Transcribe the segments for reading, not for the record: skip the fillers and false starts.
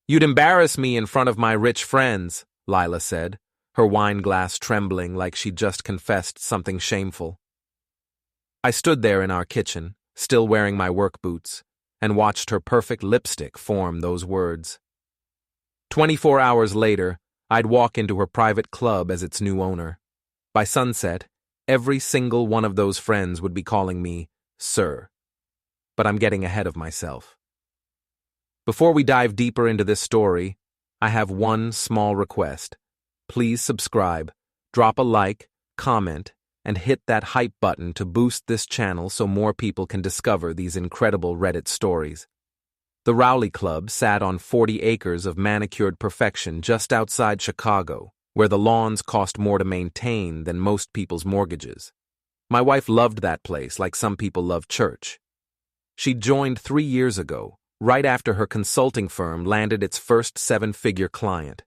"You'd embarrass me in front of my rich friends," Lila said, her wine glass trembling like she'd just confessed something shameful. I stood there in our kitchen, still wearing my work boots, and watched her perfect lipstick form those words. 24 hours later, I'd walk into her private club as its new owner. By sunset, every single one of those friends would be calling me Sir. But I'm getting ahead of myself. Before we dive deeper into this story, I have one small request. Please subscribe, drop a like, comment, and hit that hype button to boost this channel so more people can discover these incredible Reddit stories. The Rowley Club sat on 40 acres of manicured perfection just outside Chicago, where the lawns cost more to maintain than most people's mortgages. My wife loved that place like some people love church. She joined 3 years ago, right after her consulting firm landed its first 7-figure client.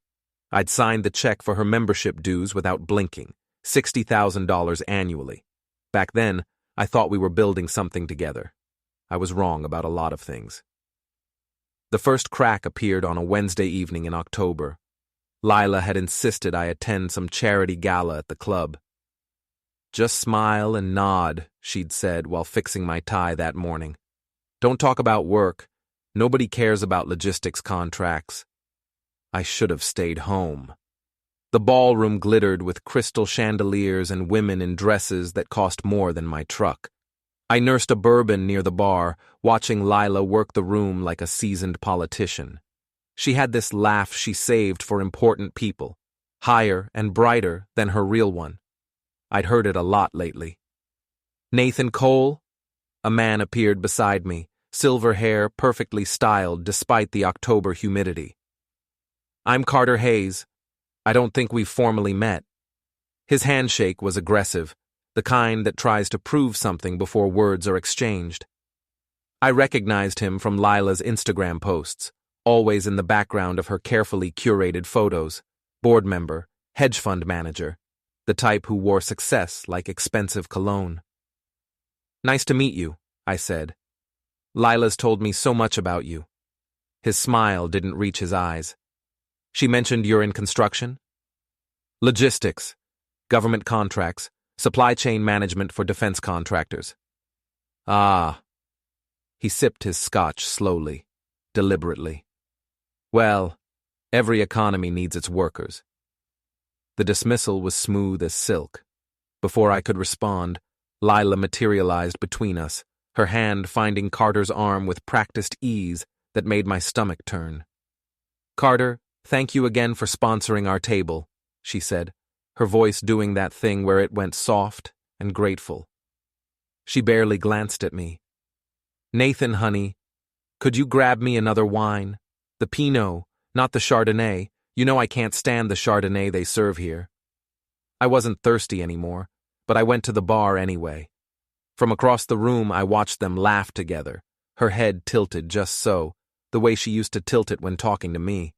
I'd signed the check for her membership dues without blinking, $60,000 annually. Back then, I thought we were building something together. I was wrong about a lot of things. The first crack appeared on a Wednesday evening in October. Lila had insisted I attend some charity gala at the club. "Just smile and nod," she'd said while fixing my tie that morning. "Don't talk about work. Nobody cares about logistics contracts." I should have stayed home. The ballroom glittered with crystal chandeliers and women in dresses that cost more than my truck. I nursed a bourbon near the bar, watching Lila work the room like a seasoned politician. She had this laugh she saved for important people, higher and brighter than her real one. I'd heard it a lot lately. "Nathan Cole?" A man appeared beside me, silver hair perfectly styled despite the October humidity. "I'm Carter Hayes. I don't think we've formally met." His handshake was aggressive, the kind that tries to prove something before words are exchanged. I recognized him from Lila's Instagram posts, always in the background of her carefully curated photos. Board member, hedge fund manager, the type who wore success like expensive cologne. "Nice to meet you," I said. "Lila's told me so much about you." His smile didn't reach his eyes. "She mentioned you're in construction?" "Logistics, government contracts, supply chain management for defense contractors." "Ah." He sipped his scotch slowly, deliberately. "Well, every economy needs its workers." The dismissal was smooth as silk. Before I could respond, Lila materialized between us, her hand finding Carter's arm with practiced ease that made my stomach turn. "Carter, thank you again for sponsoring our table," she said, her voice doing that thing where it went soft and grateful. She barely glanced at me. "Nathan, honey, could you grab me another wine? The Pinot, not the Chardonnay. You know I can't stand the Chardonnay they serve here." I wasn't thirsty anymore, but I went to the bar anyway. From across the room, I watched them laugh together, her head tilted just so, the way she used to tilt it when talking to me.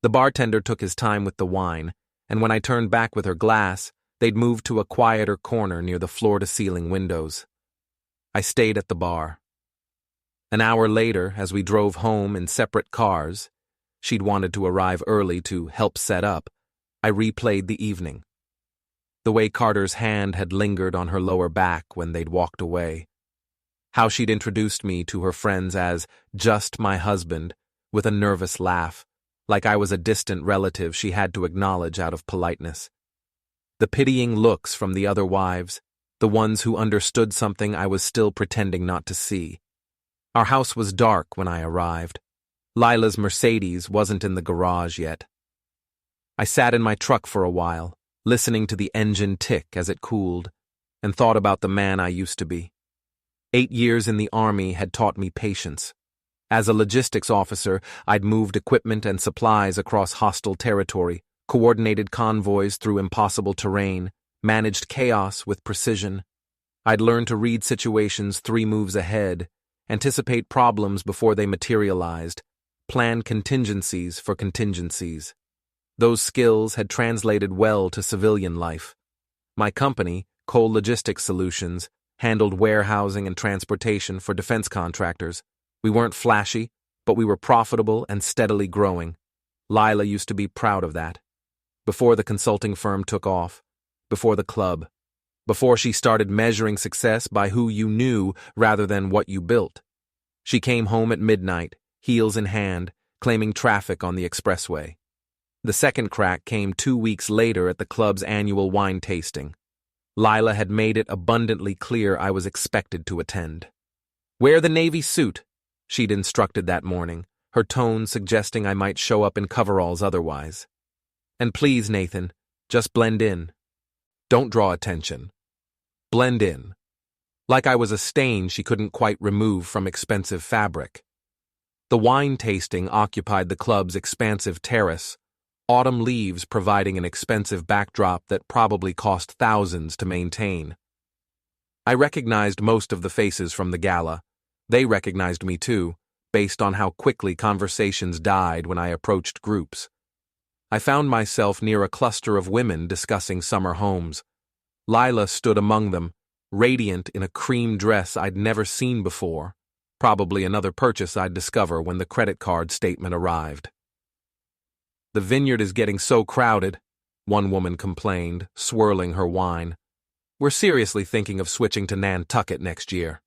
The bartender took his time with the wine, and when I turned back with her glass, they'd moved to a quieter corner near the floor-to-ceiling windows. I stayed at the bar. An hour later, as we drove home in separate cars, she'd wanted to arrive early to help set up, I replayed the evening. The way Carter's hand had lingered on her lower back when they'd walked away. How she'd introduced me to her friends as just my husband, with a nervous laugh, like I was a distant relative she had to acknowledge out of politeness. The pitying looks from the other wives, the ones who understood something I was still pretending not to see. Our house was dark when I arrived. Lila's Mercedes wasn't in the garage yet. I sat in my truck for a while, listening to the engine tick as it cooled, and thought about the man I used to be. 8 years in the Army had taught me patience. As a logistics officer, I'd moved equipment and supplies across hostile territory, coordinated convoys through impossible terrain, managed chaos with precision. I'd learned to read situations 3 moves ahead, anticipate problems before they materialized, plan contingencies for contingencies. Those skills had translated well to civilian life. My company, Cole Logistics Solutions, handled warehousing and transportation for defense contractors. We weren't flashy, but we were profitable and steadily growing. Lila used to be proud of that. Before the consulting firm took off, before the club, before she started measuring success by who you knew rather than what you built. She came home at midnight, heels in hand, claiming traffic on the expressway. The second crack came 2 weeks later at the club's annual wine tasting. Lila had made it abundantly clear I was expected to attend. "Wear the navy suit," she'd instructed that morning, her tone suggesting I might show up in coveralls otherwise. "And please, Nathan, just blend in. Don't draw attention. Blend in." Like I was a stain she couldn't quite remove from expensive fabric. The wine tasting occupied the club's expansive terrace, autumn leaves providing an expensive backdrop that probably cost thousands to maintain. I recognized most of the faces from the gala. They recognized me too, based on how quickly conversations died when I approached groups. I found myself near a cluster of women discussing summer homes. Lila stood among them, radiant in a cream dress I'd never seen before, probably another purchase I'd discover when the credit card statement arrived. "The vineyard is getting so crowded," one woman complained, swirling her wine. "We're seriously thinking of switching to Nantucket next year."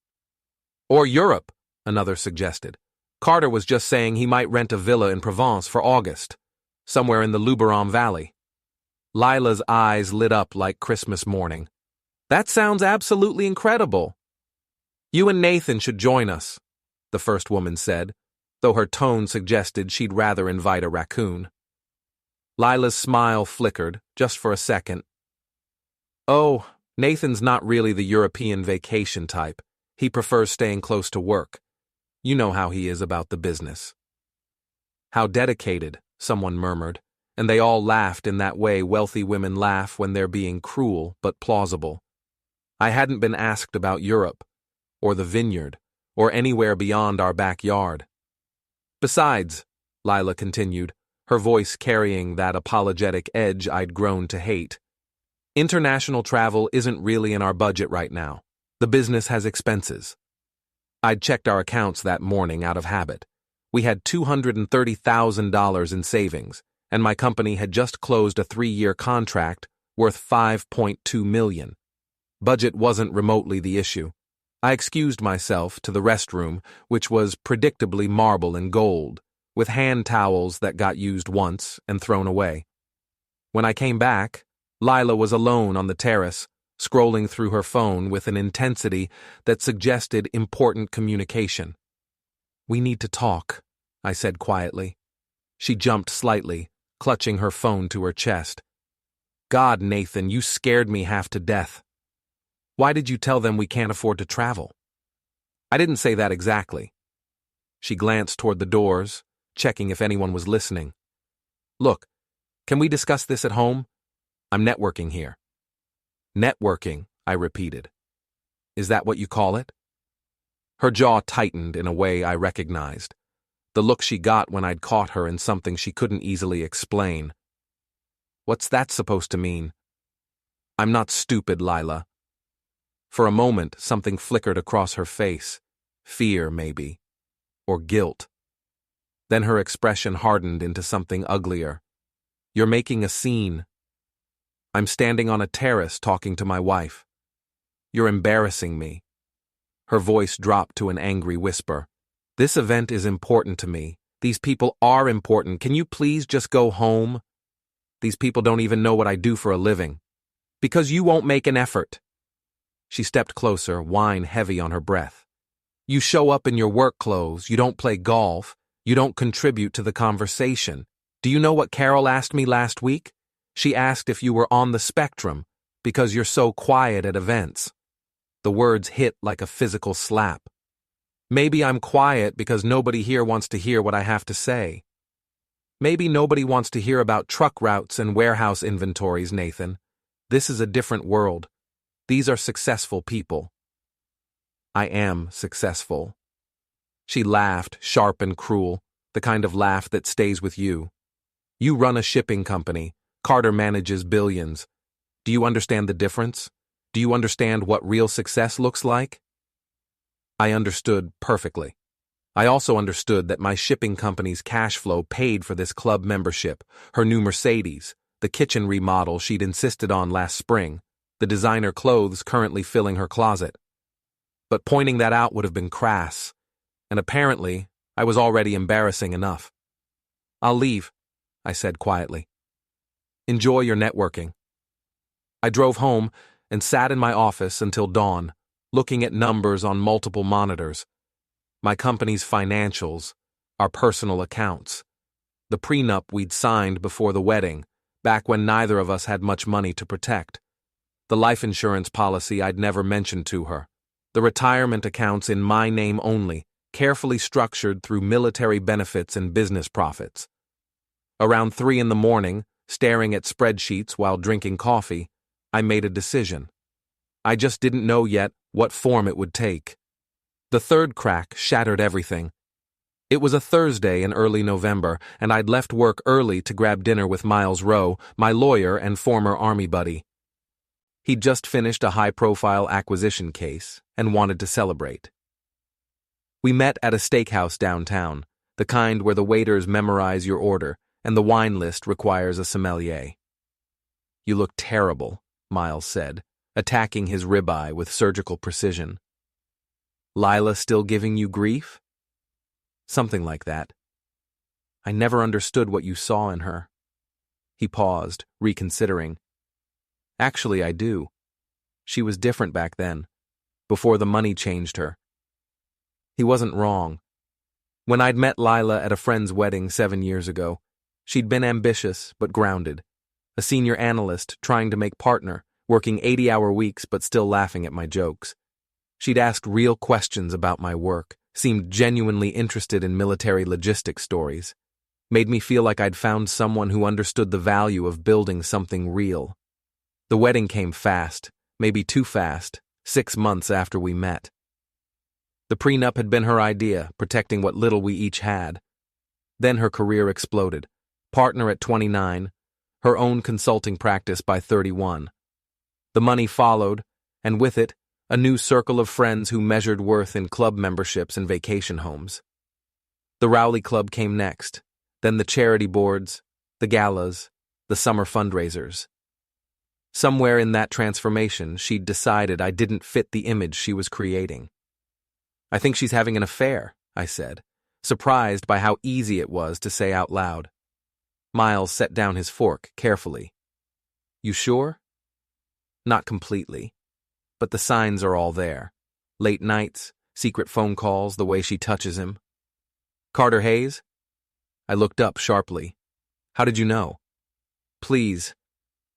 "Or Europe," another suggested. "Carter was just saying he might rent a villa in Provence for August, somewhere in the Luberon Valley." Lila's eyes lit up like Christmas morning. "That sounds absolutely incredible." "You and Nathan should join us," the first woman said, though her tone suggested she'd rather invite a raccoon. Lila's smile flickered, just for a second. "Oh, Nathan's not really the European vacation type. He prefers staying close to work. You know how he is about the business." "How dedicated," someone murmured, and they all laughed in that way wealthy women laugh when they're being cruel but plausible. I hadn't been asked about Europe, or the vineyard, or anywhere beyond our backyard. "Besides," Lila continued, her voice carrying that apologetic edge I'd grown to hate, "international travel isn't really in our budget right now. The business has expenses." I'd checked our accounts that morning out of habit. We had $230,000 in savings, and my company had just closed a 3-year contract worth $5.2 million. Budget wasn't remotely the issue. I excused myself to the restroom, which was predictably marble and gold, with hand towels that got used once and thrown away. When I came back, Lila was alone on the terrace, scrolling through her phone with an intensity that suggested important communication. "We need to talk," I said quietly. She jumped slightly, clutching her phone to her chest. "God, Nathan, you scared me half to death. Why did you tell them we can't afford to travel?" "I didn't say that exactly." She glanced toward the doors, checking if anyone was listening. "Look, can we discuss this at home? I'm networking here." "Networking," I repeated. "Is that what you call it?" Her jaw tightened in a way I recognized, the look she got when I'd caught her in something she couldn't easily explain. "What's that supposed to mean?" "I'm not stupid, Lila." For a moment, something flickered across her face. Fear, maybe. Or guilt. Then her expression hardened into something uglier. "You're making a scene." "I'm standing on a terrace talking to my wife." "You're embarrassing me." Her voice dropped to an angry whisper. "This event is important to me. These people are important. Can you please just go home? These people don't even know what I do for a living. Because you won't make an effort." She stepped closer, wine heavy on her breath. "You show up in your work clothes, you don't play golf, you don't contribute to the conversation. Do you know what Carol asked me last week? She asked if you were on the spectrum, because you're so quiet at events." The words hit like a physical slap. "Maybe I'm quiet because nobody here wants to hear what I have to say. Maybe nobody wants to hear about truck routes and warehouse inventories, Nathan. This is a different world. These are successful people." "I am successful." She laughed, sharp and cruel, the kind of laugh that stays with you. "You run a shipping company. Carter manages billions. Do you understand the difference? Do you understand what real success looks like?" I understood perfectly. I also understood that my shipping company's cash flow paid for this club membership, her new Mercedes, the kitchen remodel she'd insisted on last spring, the designer clothes currently filling her closet. But pointing that out would have been crass, and apparently I was already embarrassing enough. "I'll leave," I said quietly. "Enjoy your networking." I drove home and sat in my office until dawn, looking at numbers on multiple monitors. My company's financials, our personal accounts, the prenup we'd signed before the wedding, back when neither of us had much money to protect, the life insurance policy I'd never mentioned to her, the retirement accounts in my name only, carefully structured through military benefits and business profits. Around 3 a.m, staring at spreadsheets while drinking coffee, I made a decision. I just didn't know yet what form it would take. The third crack shattered everything. It was a Thursday in early November, and I'd left work early to grab dinner with Miles Rowe, my lawyer and former Army buddy. He'd just finished a high-profile acquisition case and wanted to celebrate. We met at a steakhouse downtown, the kind where the waiters memorize your order and the wine list requires a sommelier. "You look terrible," Miles said, attacking his ribeye with surgical precision. "Lila still giving you grief?" "Something like that." "I never understood what you saw in her." He paused, reconsidering. "Actually, I do. She was different back then, before the money changed her." He wasn't wrong. When I'd met Lila at a friend's wedding 7 years ago, she'd been ambitious but grounded, a senior analyst trying to make partner, working 80-hour weeks but still laughing at my jokes. She'd asked real questions about my work, seemed genuinely interested in military logistics stories, made me feel like I'd found someone who understood the value of building something real. The wedding came fast, maybe too fast, 6 months after we met. The prenup had been her idea, protecting what little we each had. Then her career exploded. Partner at 29, her own consulting practice by 31. The money followed, and with it, a new circle of friends who measured worth in club memberships and vacation homes. The Rowley Club came next, then the charity boards, the galas, the summer fundraisers. Somewhere in that transformation, she'd decided I didn't fit the image she was creating. "I think she's having an affair," I said, surprised by how easy it was to say out loud. Miles set down his fork carefully. "You sure?" "Not completely. But the signs are all there. Late nights, secret phone calls, the way she touches him." "Carter Hayes?" I looked up sharply. "How did you know?" "Please.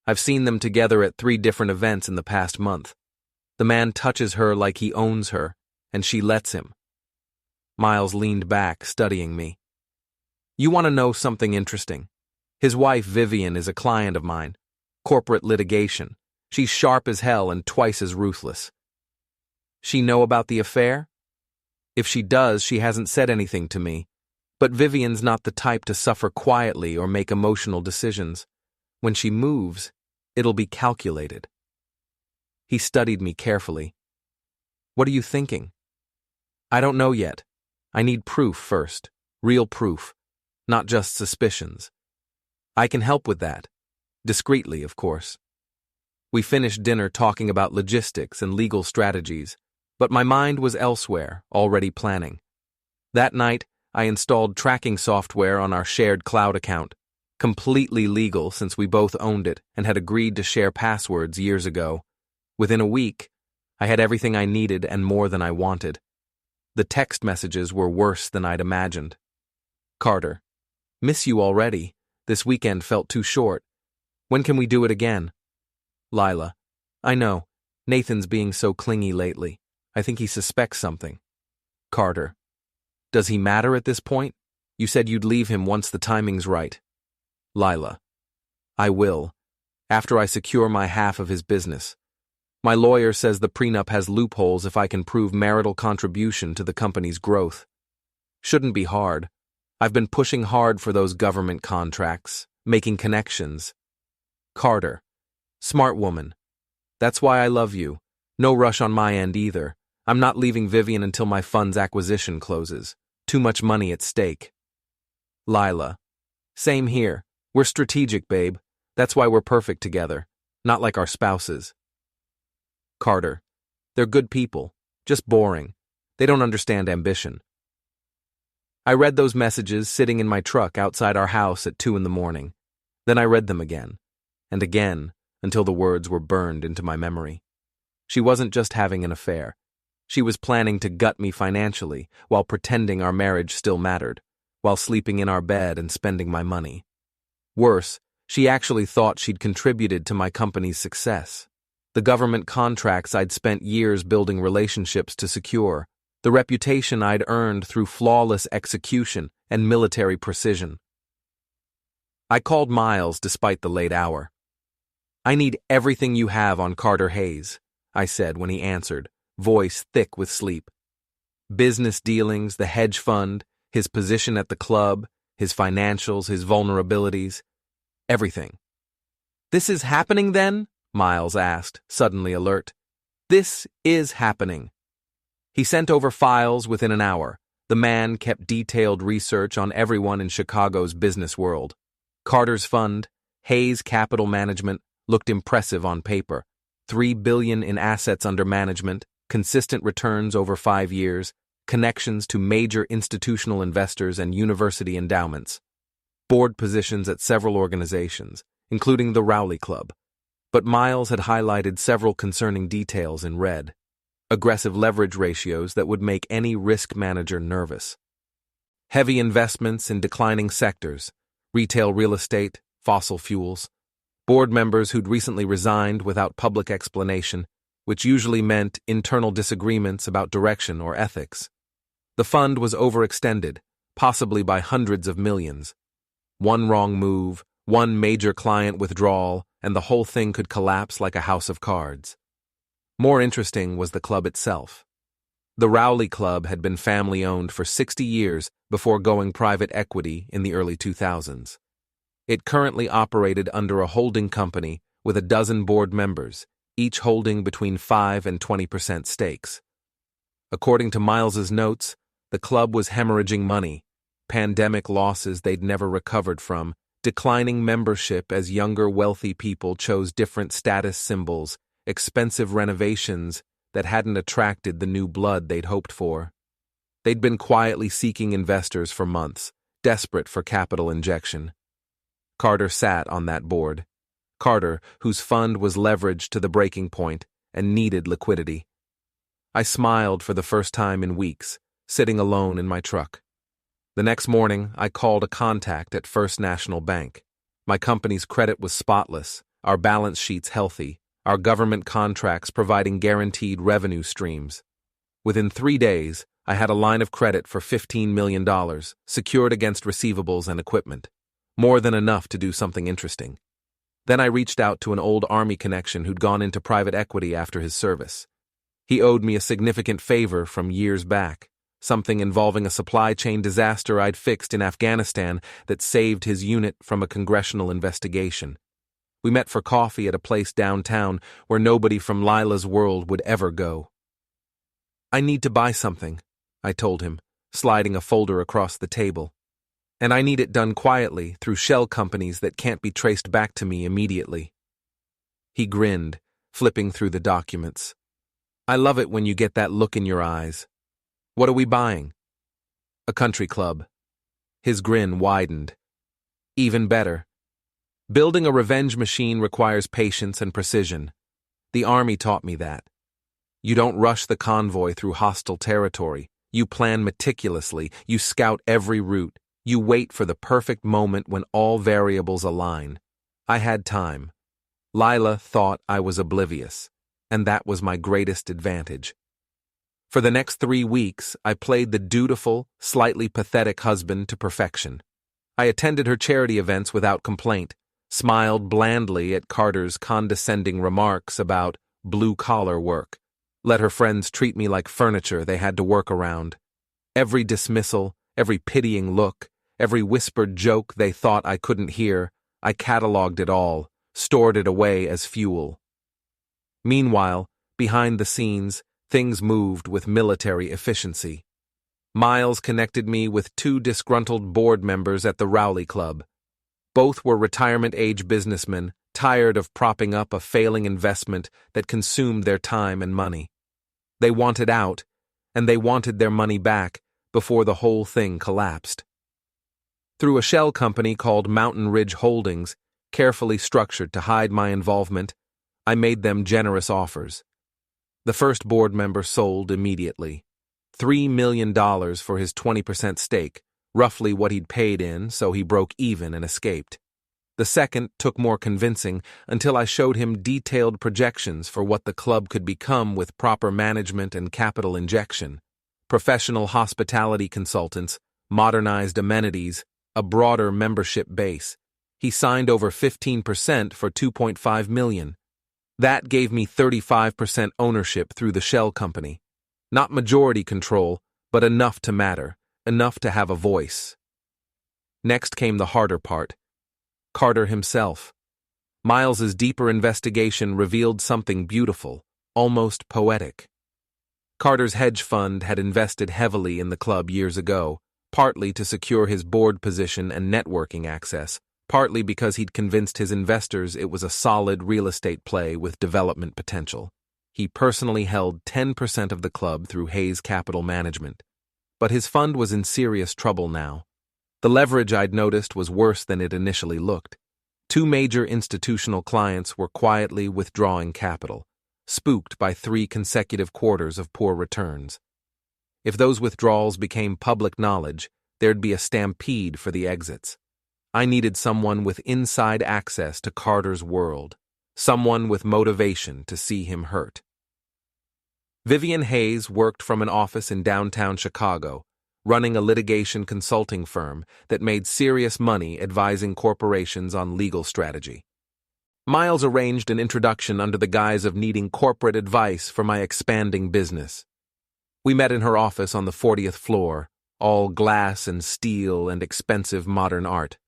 I've seen them together at 3 different events in the past month. The man touches her like he owns her, and she lets him." Miles leaned back, studying me. "You want to know something interesting? His wife, Vivian, is a client of mine. Corporate litigation. She's sharp as hell and twice as ruthless." "She know about the affair?" "If she does, she hasn't said anything to me. But Vivian's not the type to suffer quietly or make emotional decisions. When she moves, it'll be calculated." He studied me carefully. "What are you thinking?" "I don't know yet. I need proof first. Real proof. Not just suspicions. I can help with that. Discreetly, of course." We finished dinner talking about logistics and legal strategies, but my mind was elsewhere, already planning. That night, I installed tracking software on our shared cloud account, completely legal since we both owned it and had agreed to share passwords years ago. Within a week, I had everything I needed and more than I wanted. The text messages were worse than I'd imagined. "Carter, miss you already. This weekend felt too short. When can we do it again?" "Lila, I know. Nathan's being so clingy lately. I think he suspects something." "Carter, does he matter at this point? You said you'd leave him once the timing's right." "Lila, I will, after I secure my half of his business. My lawyer says the prenup has loopholes if I can prove marital contribution to the company's growth. Shouldn't be hard. I've been pushing hard for those government contracts, making connections." "Carter, smart woman. That's why I love you. No rush on my end either. I'm not leaving Vivian until my fund's acquisition closes. Too much money at stake. Lila. Same here. We're strategic, babe. That's why we're perfect together. Not like our spouses. Carter. They're good people. Just boring. They don't understand ambition. I read those messages sitting in my truck outside our house at 2 a.m. Then I read them again, and again, until the words were burned into my memory. She wasn't just having an affair. She was planning to gut me financially while pretending our marriage still mattered, while sleeping in our bed and spending my money. Worse, she actually thought she'd contributed to my company's success. The government contracts I'd spent years building relationships to secure, the reputation I'd earned through flawless execution and military precision. I called Miles despite the late hour. "I need everything you have on Carter Hayes," I said when he answered, voice thick with sleep. Business dealings, the hedge fund, his position at the club, his financials, his vulnerabilities, everything. "This is happening then?" Miles asked, suddenly alert. "This is happening." He sent over files within an hour. The man kept detailed research on everyone in Chicago's business world. Carter's fund, Hayes Capital Management, looked impressive on paper. $3 billion in assets under management, consistent returns over 5 years, connections to major institutional investors and university endowments. Board positions at several organizations, including the Rowley Club. But Miles had highlighted several concerning details in red. Aggressive leverage ratios that would make any risk manager nervous. Heavy investments in declining sectors, retail real estate, fossil fuels. Board members who'd recently resigned without public explanation, which usually meant internal disagreements about direction or ethics. The fund was overextended, possibly by hundreds of millions. One wrong move, one major client withdrawal, and the whole thing could collapse like a house of cards. More interesting was the club itself. The Rowley Club had been family-owned for 60 years before going private equity in the early 2000s. It currently operated under a holding company with a dozen board members, each holding between 5 and 20% stakes. According to Miles's notes, the club was hemorrhaging money, pandemic losses they'd never recovered from, declining membership as younger wealthy people chose different status symbols, expensive renovations that hadn't attracted the new blood they'd hoped for. They'd been quietly seeking investors for months, desperate for capital injection. Carter sat on that board. Carter, whose fund was leveraged to the breaking point and needed liquidity. I smiled for the first time in weeks, sitting alone in my truck. The next morning, I called a contact at First National Bank. My company's credit was spotless, our balance sheets healthy, our government contracts providing guaranteed revenue streams. Within 3 days, I had a line of credit for $15 million, secured against receivables and equipment. More than enough to do something interesting. Then I reached out to an old Army connection who'd gone into private equity after his service. He owed me a significant favor from years back, something involving a supply chain disaster I'd fixed in Afghanistan that saved his unit from a congressional investigation. We met for coffee at a place downtown where nobody from Lila's world would ever go. "I need to buy something," I told him, sliding a folder across the table. "And I need it done quietly through shell companies that can't be traced back to me immediately." He grinned, flipping through the documents. "I love it when you get that look in your eyes. What are we buying?" "A country club." His grin widened. "Even better. Building a revenge machine requires patience and precision. The Army taught me that. You don't rush the convoy through hostile territory. You plan meticulously. You scout every route. You wait for the perfect moment when all variables align. I had time. Lila thought I was oblivious, and that was my greatest advantage. For the next 3 weeks, I played the dutiful, slightly pathetic husband to perfection. I attended her charity events without complaint, smiled blandly at Carter's condescending remarks about blue-collar work, let her friends treat me like furniture they had to work around. Every dismissal, every pitying look, every whispered joke they thought I couldn't hear, I cataloged it all, stored it away as fuel. Meanwhile, behind the scenes, things moved with military efficiency. Miles connected me with two disgruntled board members at the Rowley Club. Both were retirement-age businessmen, tired of propping up a failing investment that consumed their time and money. They wanted out, and they wanted their money back before the whole thing collapsed. Through a shell company called Mountain Ridge Holdings, carefully structured to hide my involvement, I made them generous offers. The first board member sold immediately. $3 million for his 20% stake, roughly what he'd paid in, so he broke even and escaped. The second took more convincing until I showed him detailed projections for what the club could become with proper management and capital injection. Professional hospitality consultants, modernized amenities, a broader membership base. He signed over 15% for $2.5 million. That gave me 35% ownership through the shell company. Not majority control, but enough to matter, enough to have a voice. Next came the harder part. Carter himself. Miles's deeper investigation revealed something beautiful, almost poetic. Carter's hedge fund had invested heavily in the club years ago, partly to secure his board position and networking access, partly because he'd convinced his investors it was a solid real estate play with development potential. He personally held 10% of the club through Hayes Capital Management. But his fund was in serious trouble now. The leverage I'd noticed was worse than it initially looked. Two major institutional clients were quietly withdrawing capital, spooked by 3 consecutive quarters of poor returns. If those withdrawals became public knowledge, there'd be a stampede for the exits. I needed someone with inside access to Carter's world, someone with motivation to see him hurt. Vivian Hayes worked from an office in downtown Chicago, running a litigation consulting firm that made serious money advising corporations on legal strategy. Miles arranged an introduction under the guise of needing corporate advice for my expanding business. We met in her office on the 40th floor, all glass and steel and expensive modern art.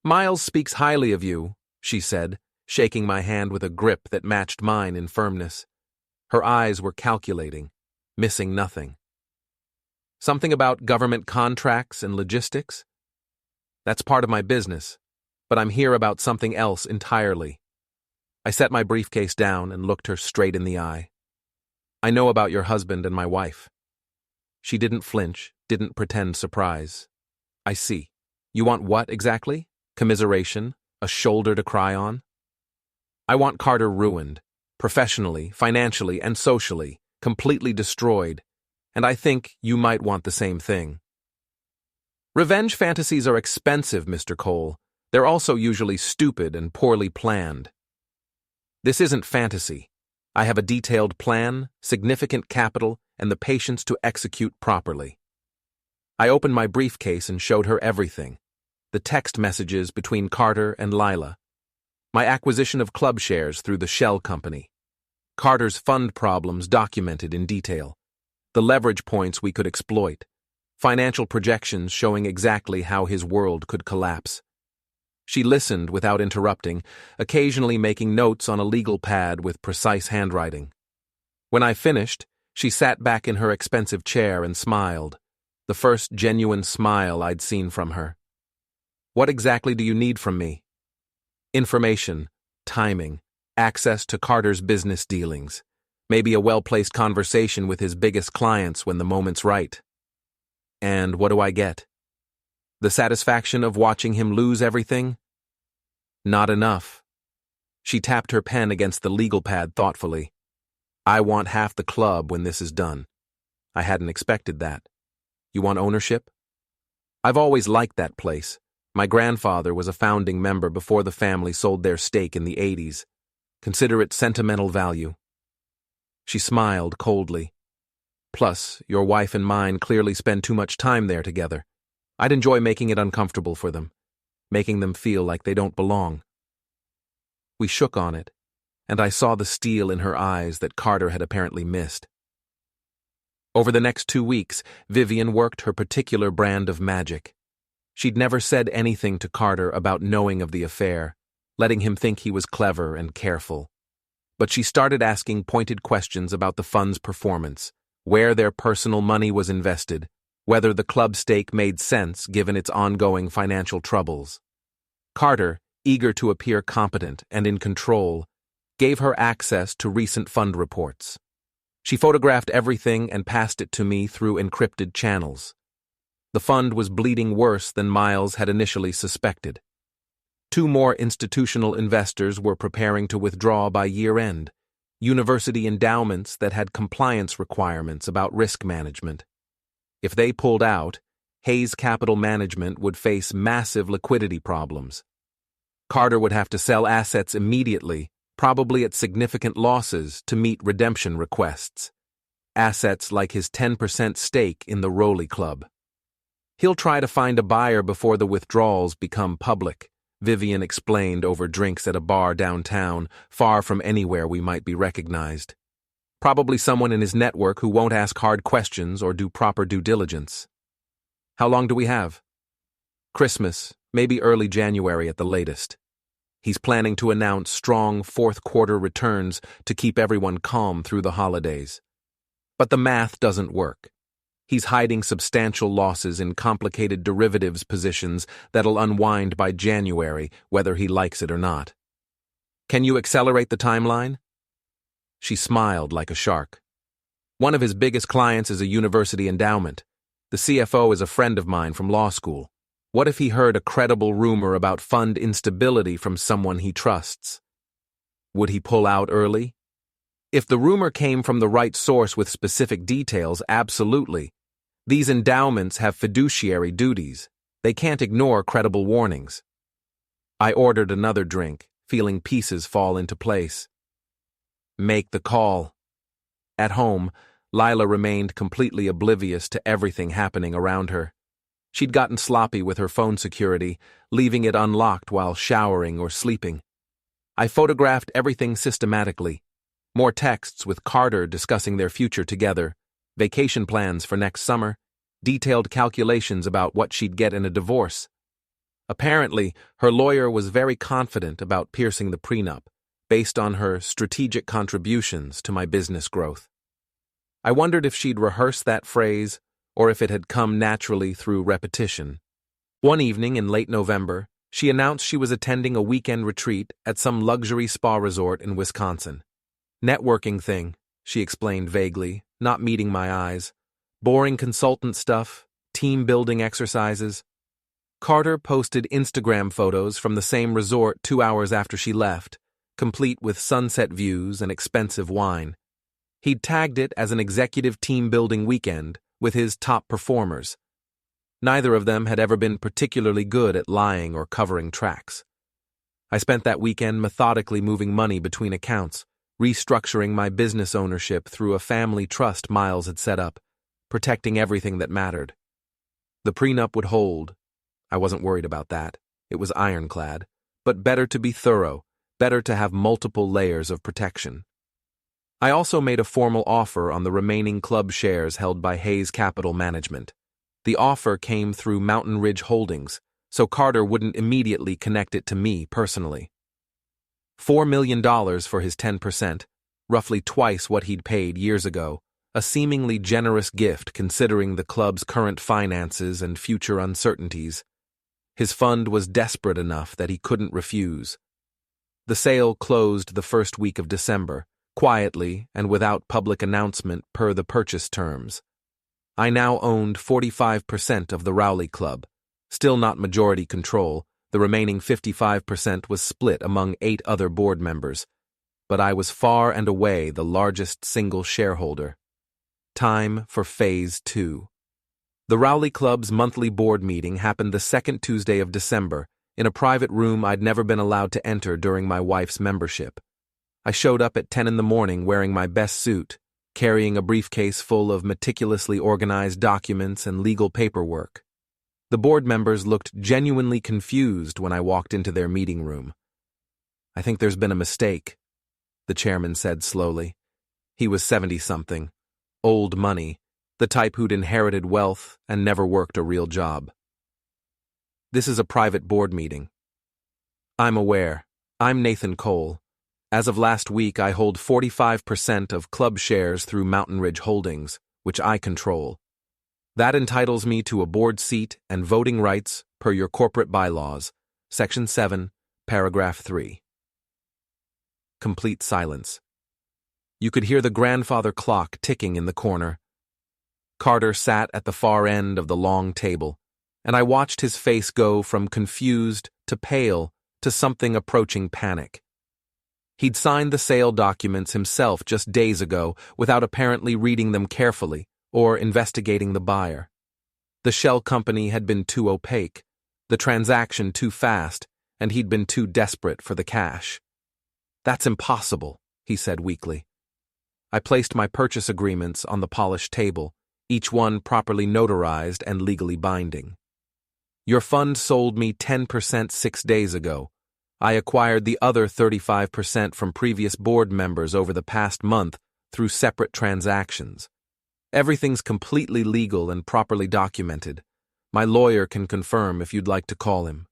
"Miles speaks highly of you," she said, shaking my hand with a grip that matched mine in firmness. Her eyes were calculating, missing nothing. "Something about government contracts and logistics?" "That's part of my business, but I'm here about something else entirely." I set my briefcase down and looked her straight in the eye. "I know about your husband and my wife." She didn't flinch, didn't pretend surprise. "I see. You want what exactly? Commiseration? A shoulder to cry on?" "I want Carter ruined, professionally, financially, and socially, completely destroyed. And I think you might want the same thing." "Revenge fantasies are expensive, Mr. Cole. They're also usually stupid and poorly planned." "This isn't fantasy. I have a detailed plan, significant capital, and the patience to execute properly." I opened my briefcase and showed her everything. The text messages between Carter and Lila. My acquisition of club shares through the shell company. Carter's fund problems documented in detail. The leverage points we could exploit. Financial projections showing exactly how his world could collapse. She listened without interrupting, occasionally making notes on a legal pad with precise handwriting. When I finished, she sat back in her expensive chair and smiled, the first genuine smile I'd seen from her. "What exactly do you need from me?" "Information, timing, access to Carter's business dealings. Maybe a well-placed conversation with his biggest clients when the moment's right." "And what do I get?" "The satisfaction of watching him lose everything?" "Not enough." She tapped her pen against the legal pad thoughtfully. "I want half the club when this is done." I hadn't expected that. "You want ownership?" "I've always liked that place. My grandfather was a founding member before the family sold their stake in the 80s. Consider it sentimental value." She smiled coldly. "Plus, your wife and mine clearly spend too much time there together. I'd enjoy making it uncomfortable for them, making them feel like they don't belong." We shook on it, and I saw the steel in her eyes that Carter had apparently missed. Over the next 2 weeks, Vivian worked her particular brand of magic. She'd never said anything to Carter about knowing of the affair, letting him think he was clever and careful. But she started asking pointed questions about the fund's performance, where their personal money was invested, whether the club stake made sense given its ongoing financial troubles. Carter, eager to appear competent and in control, gave her access to recent fund reports. She photographed everything and passed it to me through encrypted channels. The fund was bleeding worse than Miles had initially suspected. 2 more institutional investors were preparing to withdraw by year-end, university endowments that had compliance requirements about risk management. If they pulled out, Hayes Capital Management would face massive liquidity problems. Carter would have to sell assets immediately, probably at significant losses, to meet redemption requests. Assets like his 10% stake in the Rowley Club. He'll try to find a buyer before the withdrawals become public, Vivian explained over drinks at a bar downtown, far from anywhere we might be recognized. Probably someone in his network who won't ask hard questions or do proper due diligence. How long do we have? Christmas, maybe early January at the latest. He's planning to announce strong fourth-quarter returns to keep everyone calm through the holidays. But the math doesn't work. He's hiding substantial losses in complicated derivatives positions that'll unwind by January, whether he likes it or not. Can you accelerate the timeline? She smiled like a shark. One of his biggest clients is a university endowment. The CFO is a friend of mine from law school. What if he heard a credible rumor about fund instability from someone he trusts? Would he pull out early? If the rumor came from the right source with specific details, absolutely. These endowments have fiduciary duties. They can't ignore credible warnings. I ordered another drink, feeling pieces fall into place. Make the call. At home, Lila remained completely oblivious to everything happening around her. She'd gotten sloppy with her phone security, leaving it unlocked while showering or sleeping. I photographed everything systematically. More texts with Carter discussing their future together, vacation plans for next summer, detailed calculations about what she'd get in a divorce. Apparently, her lawyer was very confident about piercing the prenup, based on her strategic contributions to my business growth. I wondered if she'd rehearsed that phrase, or if it had come naturally through repetition. One evening in late November, she announced she was attending a weekend retreat at some luxury spa resort in Wisconsin. Networking thing, she explained vaguely, not meeting my eyes. Boring consultant stuff, team-building exercises. Carter posted Instagram photos from the same resort 2 hours after she left, complete with sunset views and expensive wine. He'd tagged it as an executive team-building weekend with his top performers. Neither of them had ever been particularly good at lying or covering tracks. I spent that weekend methodically moving money between accounts, restructuring my business ownership through a family trust Miles had set up, protecting everything that mattered. The prenup would hold. I wasn't worried about that. It was ironclad. But better to be thorough, better to have multiple layers of protection. I also made a formal offer on the remaining club shares held by Hayes Capital Management. The offer came through Mountain Ridge Holdings, so Carter wouldn't immediately connect it to me personally. $4 million for his 10%, roughly twice what he'd paid years ago, a seemingly generous gift considering the club's current finances and future uncertainties. His fund was desperate enough that he couldn't refuse. The sale closed the first week of December, quietly and without public announcement per the purchase terms. I now owned 45% of the Rowley Club. Still not majority control, the remaining 55% was split among 8 other board members, but I was far and away the largest single shareholder. Time for Phase 2. The Rowley Club's monthly board meeting happened the second Tuesday of December, in a private room I'd never been allowed to enter during my wife's membership. I showed up at 10 in the morning wearing my best suit, carrying a briefcase full of meticulously organized documents and legal paperwork. The board members looked genuinely confused when I walked into their meeting room. "I think there's been a mistake," the chairman said slowly. He was 70-something, old money, the type who'd inherited wealth and never worked a real job. "This is a private board meeting." "I'm aware. I'm Nathan Cole. As of last week, I hold 45% of club shares through Mountain Ridge Holdings, which I control. That entitles me to a board seat and voting rights per your corporate bylaws, Section 7, Paragraph 3. Complete silence. You could hear the grandfather clock ticking in the corner. Carter sat at the far end of the long table, and I watched his face go from confused to pale to something approaching panic. He'd signed the sale documents himself just days ago without apparently reading them carefully or investigating the buyer. The shell company had been too opaque, the transaction too fast, and he'd been too desperate for the cash. "That's impossible," he said weakly. I placed my purchase agreements on the polished table, each one properly notarized and legally binding. "Your fund sold me 10% 6 days ago. I acquired the other 35% from previous board members over the past month through separate transactions. Everything's completely legal and properly documented. My lawyer can confirm if you'd like to call him."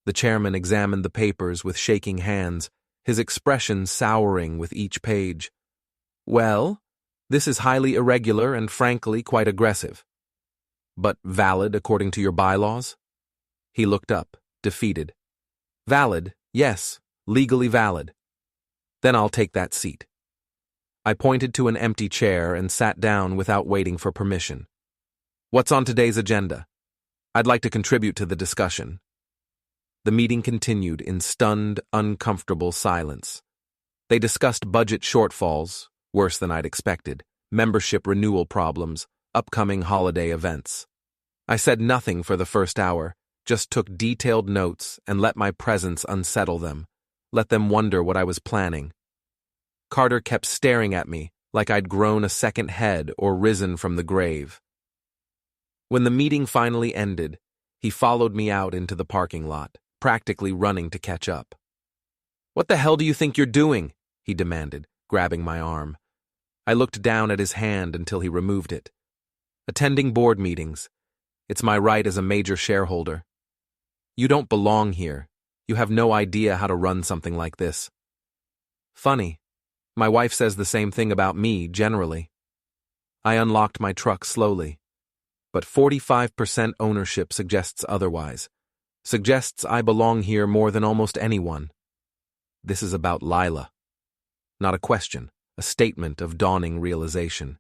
The chairman examined the papers with shaking hands, his expression souring with each page. "Well, this is highly irregular and frankly quite aggressive. But valid according to your bylaws?" He looked up, defeated. "Valid, yes, legally valid." "Then I'll take that seat." I pointed to an empty chair and sat down without waiting for permission. "What's on today's agenda? I'd like to contribute to the discussion." The meeting continued in stunned, uncomfortable silence. They discussed budget shortfalls, worse than I'd expected, membership renewal problems, upcoming holiday events. I said nothing for the first hour, just took detailed notes and let my presence unsettle them, let them wonder what I was planning. Carter kept staring at me like I'd grown a second head or risen from the grave. When the meeting finally ended, he followed me out into the parking lot, practically running to catch up. "What the hell do you think you're doing?" he demanded, grabbing my arm. I looked down at his hand until he removed it. "Attending board meetings. It's my right as a major shareholder." "You don't belong here. You have no idea how to run something like this." "Funny. My wife says the same thing about me, generally." I unlocked my truck slowly. But 45% ownership suggests otherwise. Suggests I belong here more than almost anyone. This is about Lila. Not a question, a statement of dawning realization.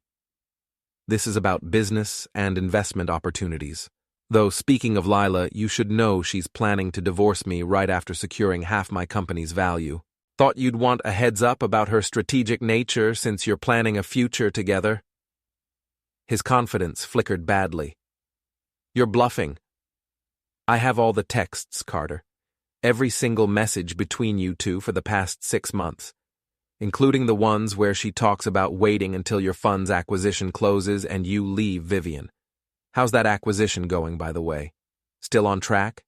This is about business and investment opportunities. Though, speaking of Lila, you should know she's planning to divorce me right after securing half my company's value. Thought you'd want a heads up about her strategic nature since you're planning a future together. His confidence flickered badly. "You're bluffing." "I have all the texts, Carter. Every single message between you two for the past 6 months, including the ones where she talks about waiting until your fund's acquisition closes and you leave Vivian. How's that acquisition going, by the way? Still on track?"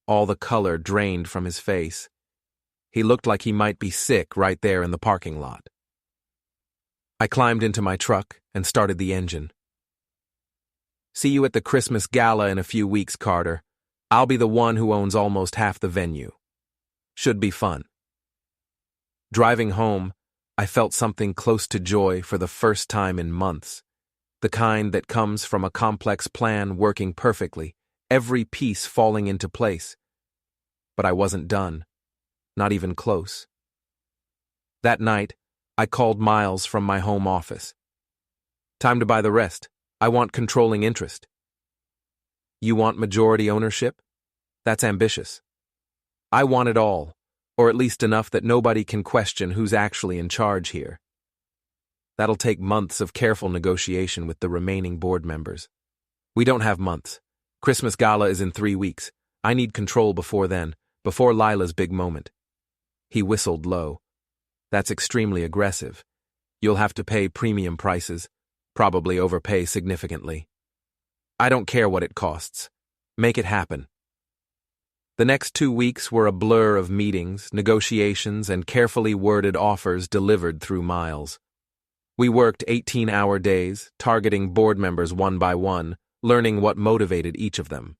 All the color drained from his face. He looked like he might be sick right there in the parking lot. I climbed into my truck and started the engine. "See you at the Christmas gala in a few weeks, Carter. I'll be the one who owns almost half the venue. Should be fun." Driving home, I felt something close to joy for the first time in months. The kind that comes from a complex plan working perfectly, every piece falling into place. But I wasn't done. Not even close. That night, I called Miles from my home office. "Time to buy the rest. I want controlling interest." "You want majority ownership? That's ambitious." "I want it all, or at least enough that nobody can question who's actually in charge here." That'll take months of careful negotiation with the remaining board members. "We don't have months. Christmas gala is in 3 weeks. I need control before then, before Lila's big moment." He whistled low. "That's extremely aggressive. You'll have to pay premium prices, probably overpay significantly." "I don't care what it costs. Make it happen." The next 2 weeks were a blur of meetings, negotiations, and carefully worded offers delivered through Miles. We worked 18-hour days, targeting board members one by one, learning what motivated each of them.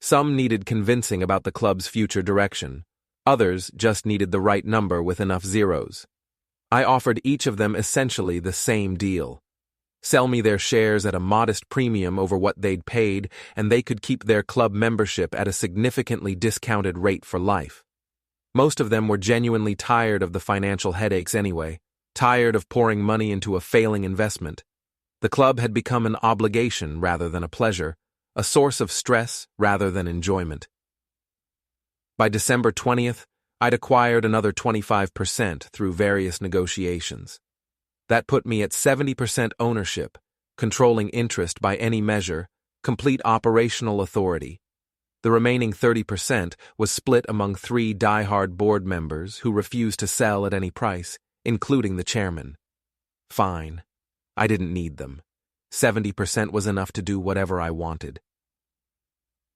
Some needed convincing about the club's future direction. Others just needed the right number with enough zeros. I offered each of them essentially the same deal. sell me their shares at a modest premium over what they'd paid, and they could keep their club membership at a significantly discounted rate for life. Most of them were genuinely tired of the financial headaches anyway, tired of pouring money into a failing investment. The club had become an obligation rather than a pleasure, a source of stress rather than enjoyment. By December 20th, I'd acquired another 25% through various negotiations. That put me at 70% ownership, controlling interest by any measure, complete operational authority. The remaining 30% was split among 3 die-hard board members who refused to sell at any price, including the chairman. Fine. I didn't need them. 70% was enough to do whatever I wanted.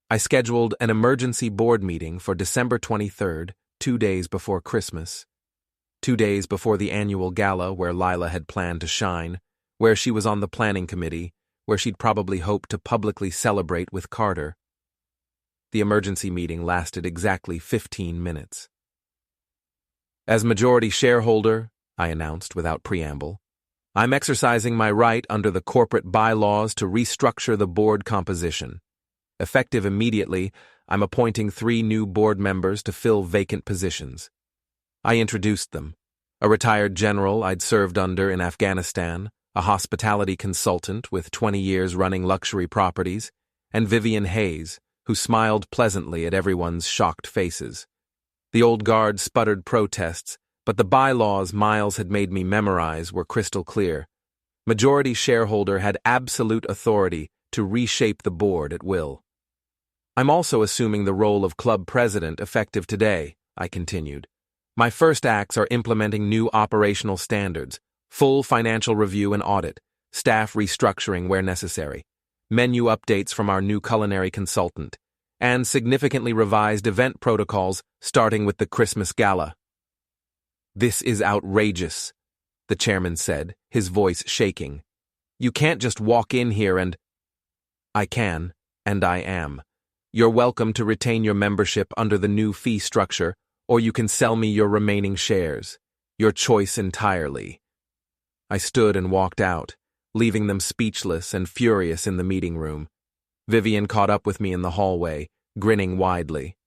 I scheduled an emergency board meeting for December 23rd, 2 days before Christmas. 2 days before the annual gala where Lila had planned to shine, where she was on the planning committee, where she'd probably hoped to publicly celebrate with Carter. The emergency meeting lasted exactly 15 minutes. As majority shareholder, I announced without preamble, I'm exercising my right under the corporate bylaws to restructure the board composition. Effective immediately, I'm appointing 3 new board members to fill vacant positions. I introduced them: a retired general I'd served under in Afghanistan, a hospitality consultant with 20 years running luxury properties, and Vivian Hayes, who smiled pleasantly at everyone's shocked faces. The old guard sputtered protests, but the bylaws Miles had made me memorize were crystal clear. Majority shareholder had absolute authority to reshape the board at will. I'm also assuming the role of club president effective today, I continued. My first acts are implementing new operational standards, full financial review and audit, staff restructuring where necessary, menu updates from our new culinary consultant, and significantly revised event protocols starting with the Christmas gala. This is outrageous, the chairman said, his voice shaking. You can't just walk in here and... I can, and I am. You're welcome to retain your membership under the new fee structure, or you can sell me your remaining shares. Your choice entirely. I stood and walked out, leaving them speechless and furious in the meeting room. Vivian caught up with me in the hallway, grinning widely.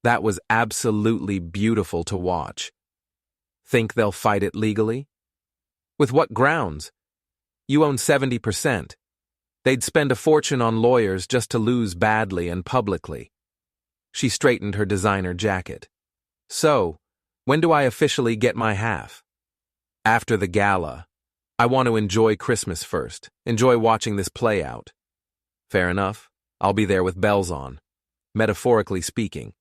That was absolutely beautiful to watch. Think they'll fight it legally? With what grounds? You own 70%. They'd spend a fortune on lawyers just to lose badly and publicly. She straightened her designer jacket. So, when do I officially get my half? After the gala. I want to enjoy Christmas first, enjoy watching this play out. Fair enough. I'll be there with bells on, metaphorically speaking.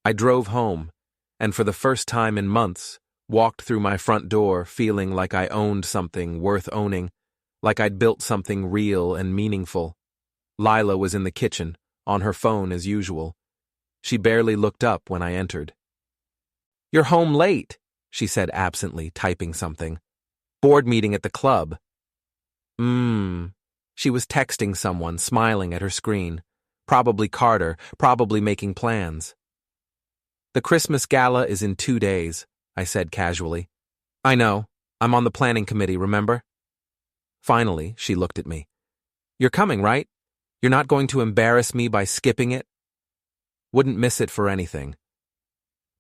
I drove home, and for the first time in months, walked through my front door feeling like I owned something worth owning, like I'd built something real and meaningful. Lila was in the kitchen, on her phone as usual. She barely looked up when I entered. You're home late, she said absently, typing something. Board meeting at the club. She was texting someone, smiling at her screen. Probably Carter, probably making plans. The Christmas gala is in 2 days, I said casually. I know. I'm on the planning committee, remember? Finally, she looked at me. You're coming, right? You're not going to embarrass me by skipping it? Wouldn't miss it for anything.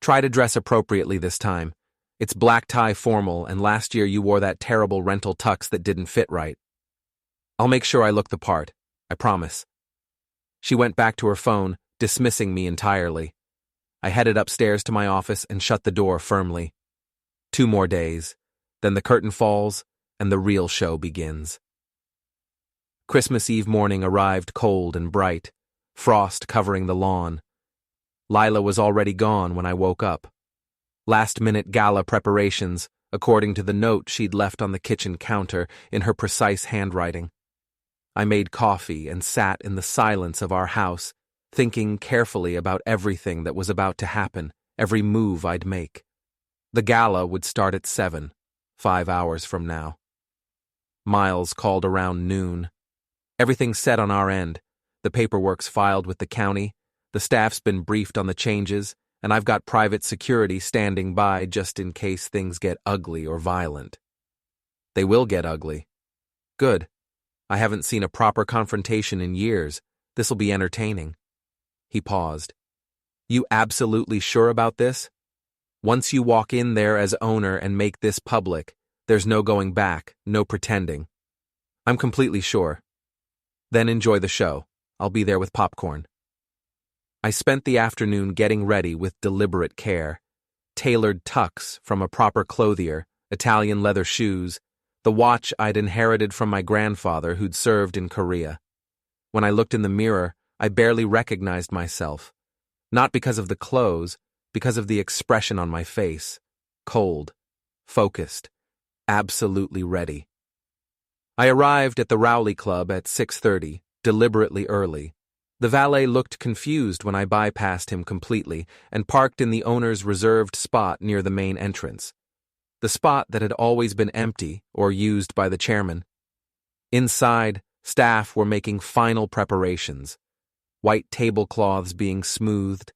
Try to dress appropriately this time. It's black tie formal, and last year you wore that terrible rental tux that didn't fit right. I'll make sure I look the part, I promise. She went back to her phone, dismissing me entirely. I headed upstairs to my office and shut the door firmly. 2 more days, then the curtain falls, and the real show begins. Christmas Eve morning arrived cold and bright, frost covering the lawn. Lila was already gone when I woke up. Last-minute gala preparations, according to the note she'd left on the kitchen counter in her precise handwriting. I made coffee and sat in the silence of our house, thinking carefully about everything that was about to happen, every move I'd make. The gala would start at 7, 5 hours from now. Miles called around noon. Everything's set on our end. The paperwork's filed with the county, the staff's been briefed on the changes, and I've got private security standing by just in case things get ugly or violent. They will get ugly. Good. I haven't seen a proper confrontation in years. This'll be entertaining. He paused. You absolutely sure about this? Once you walk in there as owner and make this public, there's no going back, no pretending. I'm completely sure. Then enjoy the show. I'll be there with popcorn. I spent the afternoon getting ready with deliberate care. Tailored tucks from a proper clothier, Italian leather shoes, the watch I'd inherited from my grandfather who'd served in Korea. When I looked in the mirror, I barely recognized myself. Not because of the clothes, because of the expression on my face. Cold, focused, absolutely ready. I arrived at the Rowley Club at 6:30, deliberately early. The valet looked confused when I bypassed him completely and parked in the owner's reserved spot near the main entrance. The spot that had always been empty or used by the chairman. Inside, staff were making final preparations. White tablecloths being smoothed,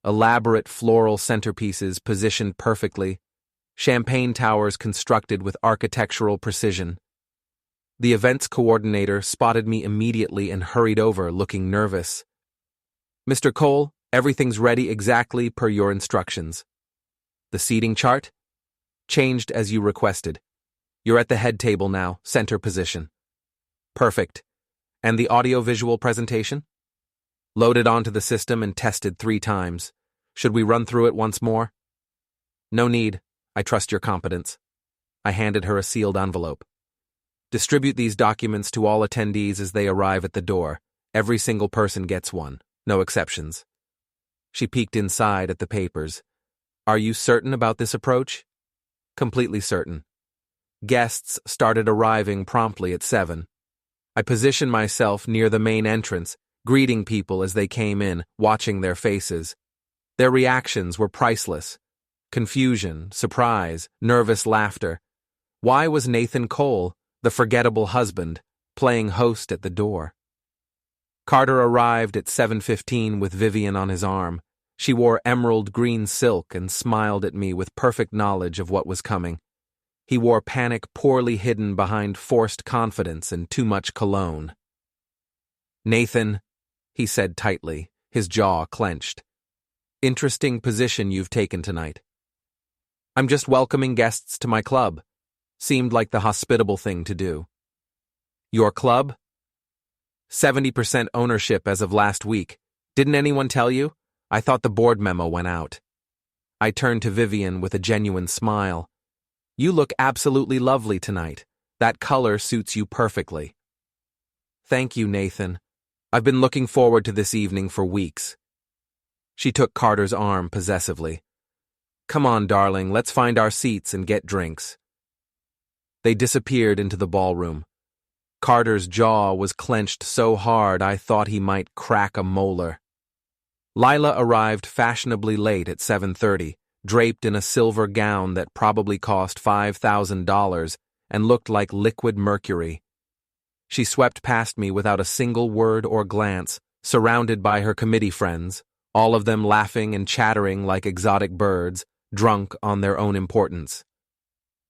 elaborate floral centerpieces positioned perfectly, champagne towers constructed with architectural precision. The events coordinator spotted me immediately and hurried over, looking nervous. Mr. Cole, everything's ready exactly per your instructions. The seating chart? Changed as you requested. You're at the head table now, center position. Perfect. And the audio-visual presentation? Loaded onto the system and tested 3 times. Should we run through it once more? No need. I trust your competence. I handed her a sealed envelope. Distribute these documents to all attendees as they arrive at the door. Every single person gets one, no exceptions. She peeked inside at the papers. Are you certain about this approach? Completely certain. Guests started arriving promptly at 7. I positioned myself near the main entrance, greeting people as they came in, watching their faces. Their reactions were priceless. Confusion, surprise, nervous laughter. Why was Nathan Cole, the forgettable husband, playing host at the door? Carter arrived at 7:15 with Vivian on his arm. She wore emerald green silk and smiled at me with perfect knowledge of what was coming. He wore panic poorly hidden behind forced confidence and too much cologne. Nathan, he said tightly, his jaw clenched. Interesting position you've taken tonight. I'm just welcoming guests to my club. Seemed like the hospitable thing to do. Your club? 70% ownership as of last week. Didn't anyone tell you? I thought the board memo went out. I turned to Vivian with a genuine smile. You look absolutely lovely tonight. That color suits you perfectly. Thank you, Nathan. I've been looking forward to this evening for weeks. She took Carter's arm possessively. Come on, darling, let's find our seats and get drinks. They disappeared into the ballroom. Carter's jaw was clenched so hard I thought he might crack a molar. Lila arrived fashionably late at 7:30, draped in a silver gown that probably cost $5,000 and looked like liquid mercury. She swept past me without a single word or glance, surrounded by her committee friends, all of them laughing and chattering like exotic birds, drunk on their own importance.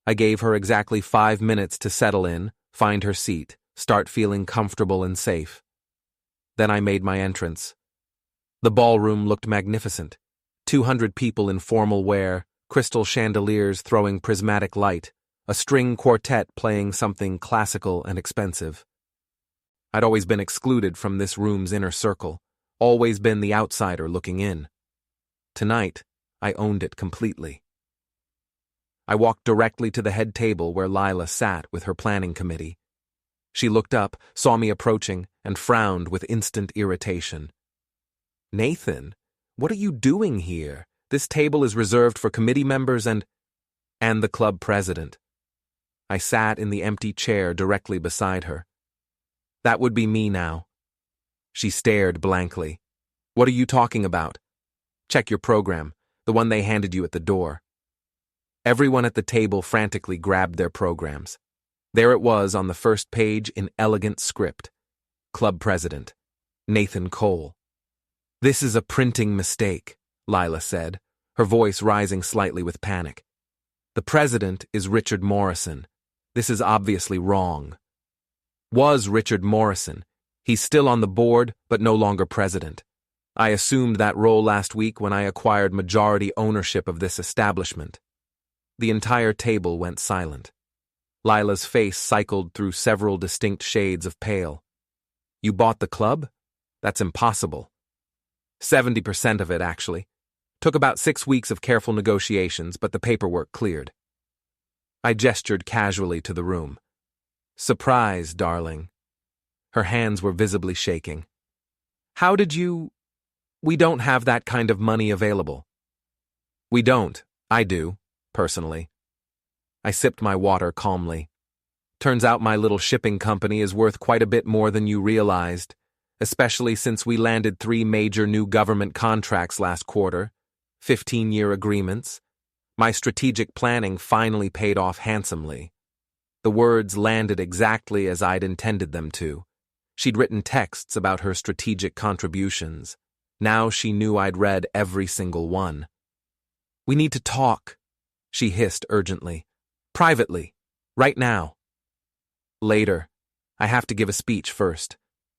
I gave her exactly 5 minutes to settle in, find her seat, start feeling comfortable and safe. Then I made my entrance. The ballroom looked magnificent. 200 people in formal wear, crystal chandeliers throwing prismatic light, a string quartet playing something classical and expensive. I'd always been excluded from this room's inner circle, always been the outsider looking in. Tonight, I owned it completely. I walked directly to the head table where Lila sat with her planning committee. She looked up, saw me approaching, and frowned with instant irritation. Nathan, what are you doing here? This table is reserved for committee members and the club president. I sat in the empty chair directly beside her. That would be me now. She stared blankly. What are you talking about? Check your program, the one they handed you at the door. Everyone at the table frantically grabbed their programs. There it was on the first page in elegant script. Club President, Nathan Cole. This is a printing mistake, Lila said, her voice rising slightly with panic. The president is Richard Morrison. This is obviously wrong. Was Richard Morrison. He's still on the board, but no longer president. I assumed that role last week when I acquired majority ownership of this establishment. The entire table went silent. Lila's face cycled through several distinct shades of pale. You bought the club? That's impossible. 70% of it, actually. Took about 6 weeks of careful negotiations, but the paperwork cleared. I gestured casually to the room. Surprise, darling. Her hands were visibly shaking. How did you... We don't have that kind of money available. We don't. I do, personally. I sipped my water calmly. Turns out my little shipping company is worth quite a bit more than you realized, especially since we landed 3 major new government contracts last quarter, 15-year agreements. My strategic planning finally paid off handsomely. The words landed exactly as I'd intended them to. She'd written texts about her strategic contributions. Now she knew I'd read every single one. We need to talk, she hissed urgently. Privately. Right now. Later. I have to give a speech first.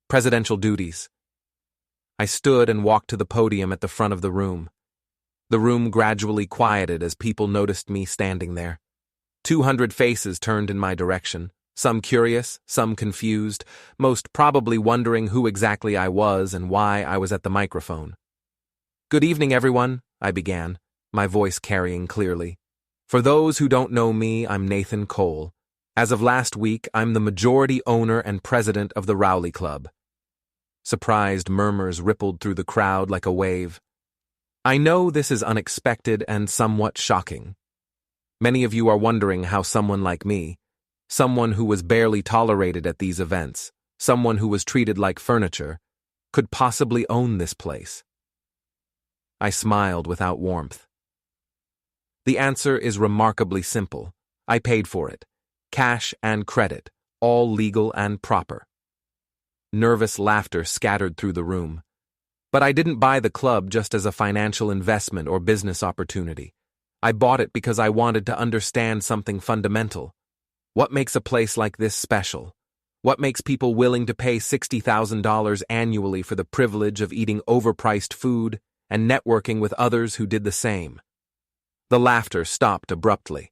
Presidential duties. I stood and walked to the podium at the front of the room. The room gradually quieted as people noticed me standing there. 200 faces turned in my direction, some curious, some confused, most probably wondering who exactly I was and why I was at the microphone. Good evening, everyone, I began, my voice carrying clearly. For those who don't know me, I'm Nathan Cole. As of last week, I'm the majority owner and president of the Rowley Club. Surprised murmurs rippled through the crowd like a wave. I know this is unexpected and somewhat shocking. Many of you are wondering how someone like me, someone who was barely tolerated at these events, someone who was treated like furniture, could possibly own this place. I smiled without warmth. The answer is remarkably simple. I paid for it. Cash and credit, all legal and proper. Nervous laughter scattered through the room. But I didn't buy the club just as a financial investment or business opportunity. I bought it because I wanted to understand something fundamental. What makes a place like this special? What makes people willing to pay $60,000 annually for the privilege of eating overpriced food and networking with others who did the same? The laughter stopped abruptly.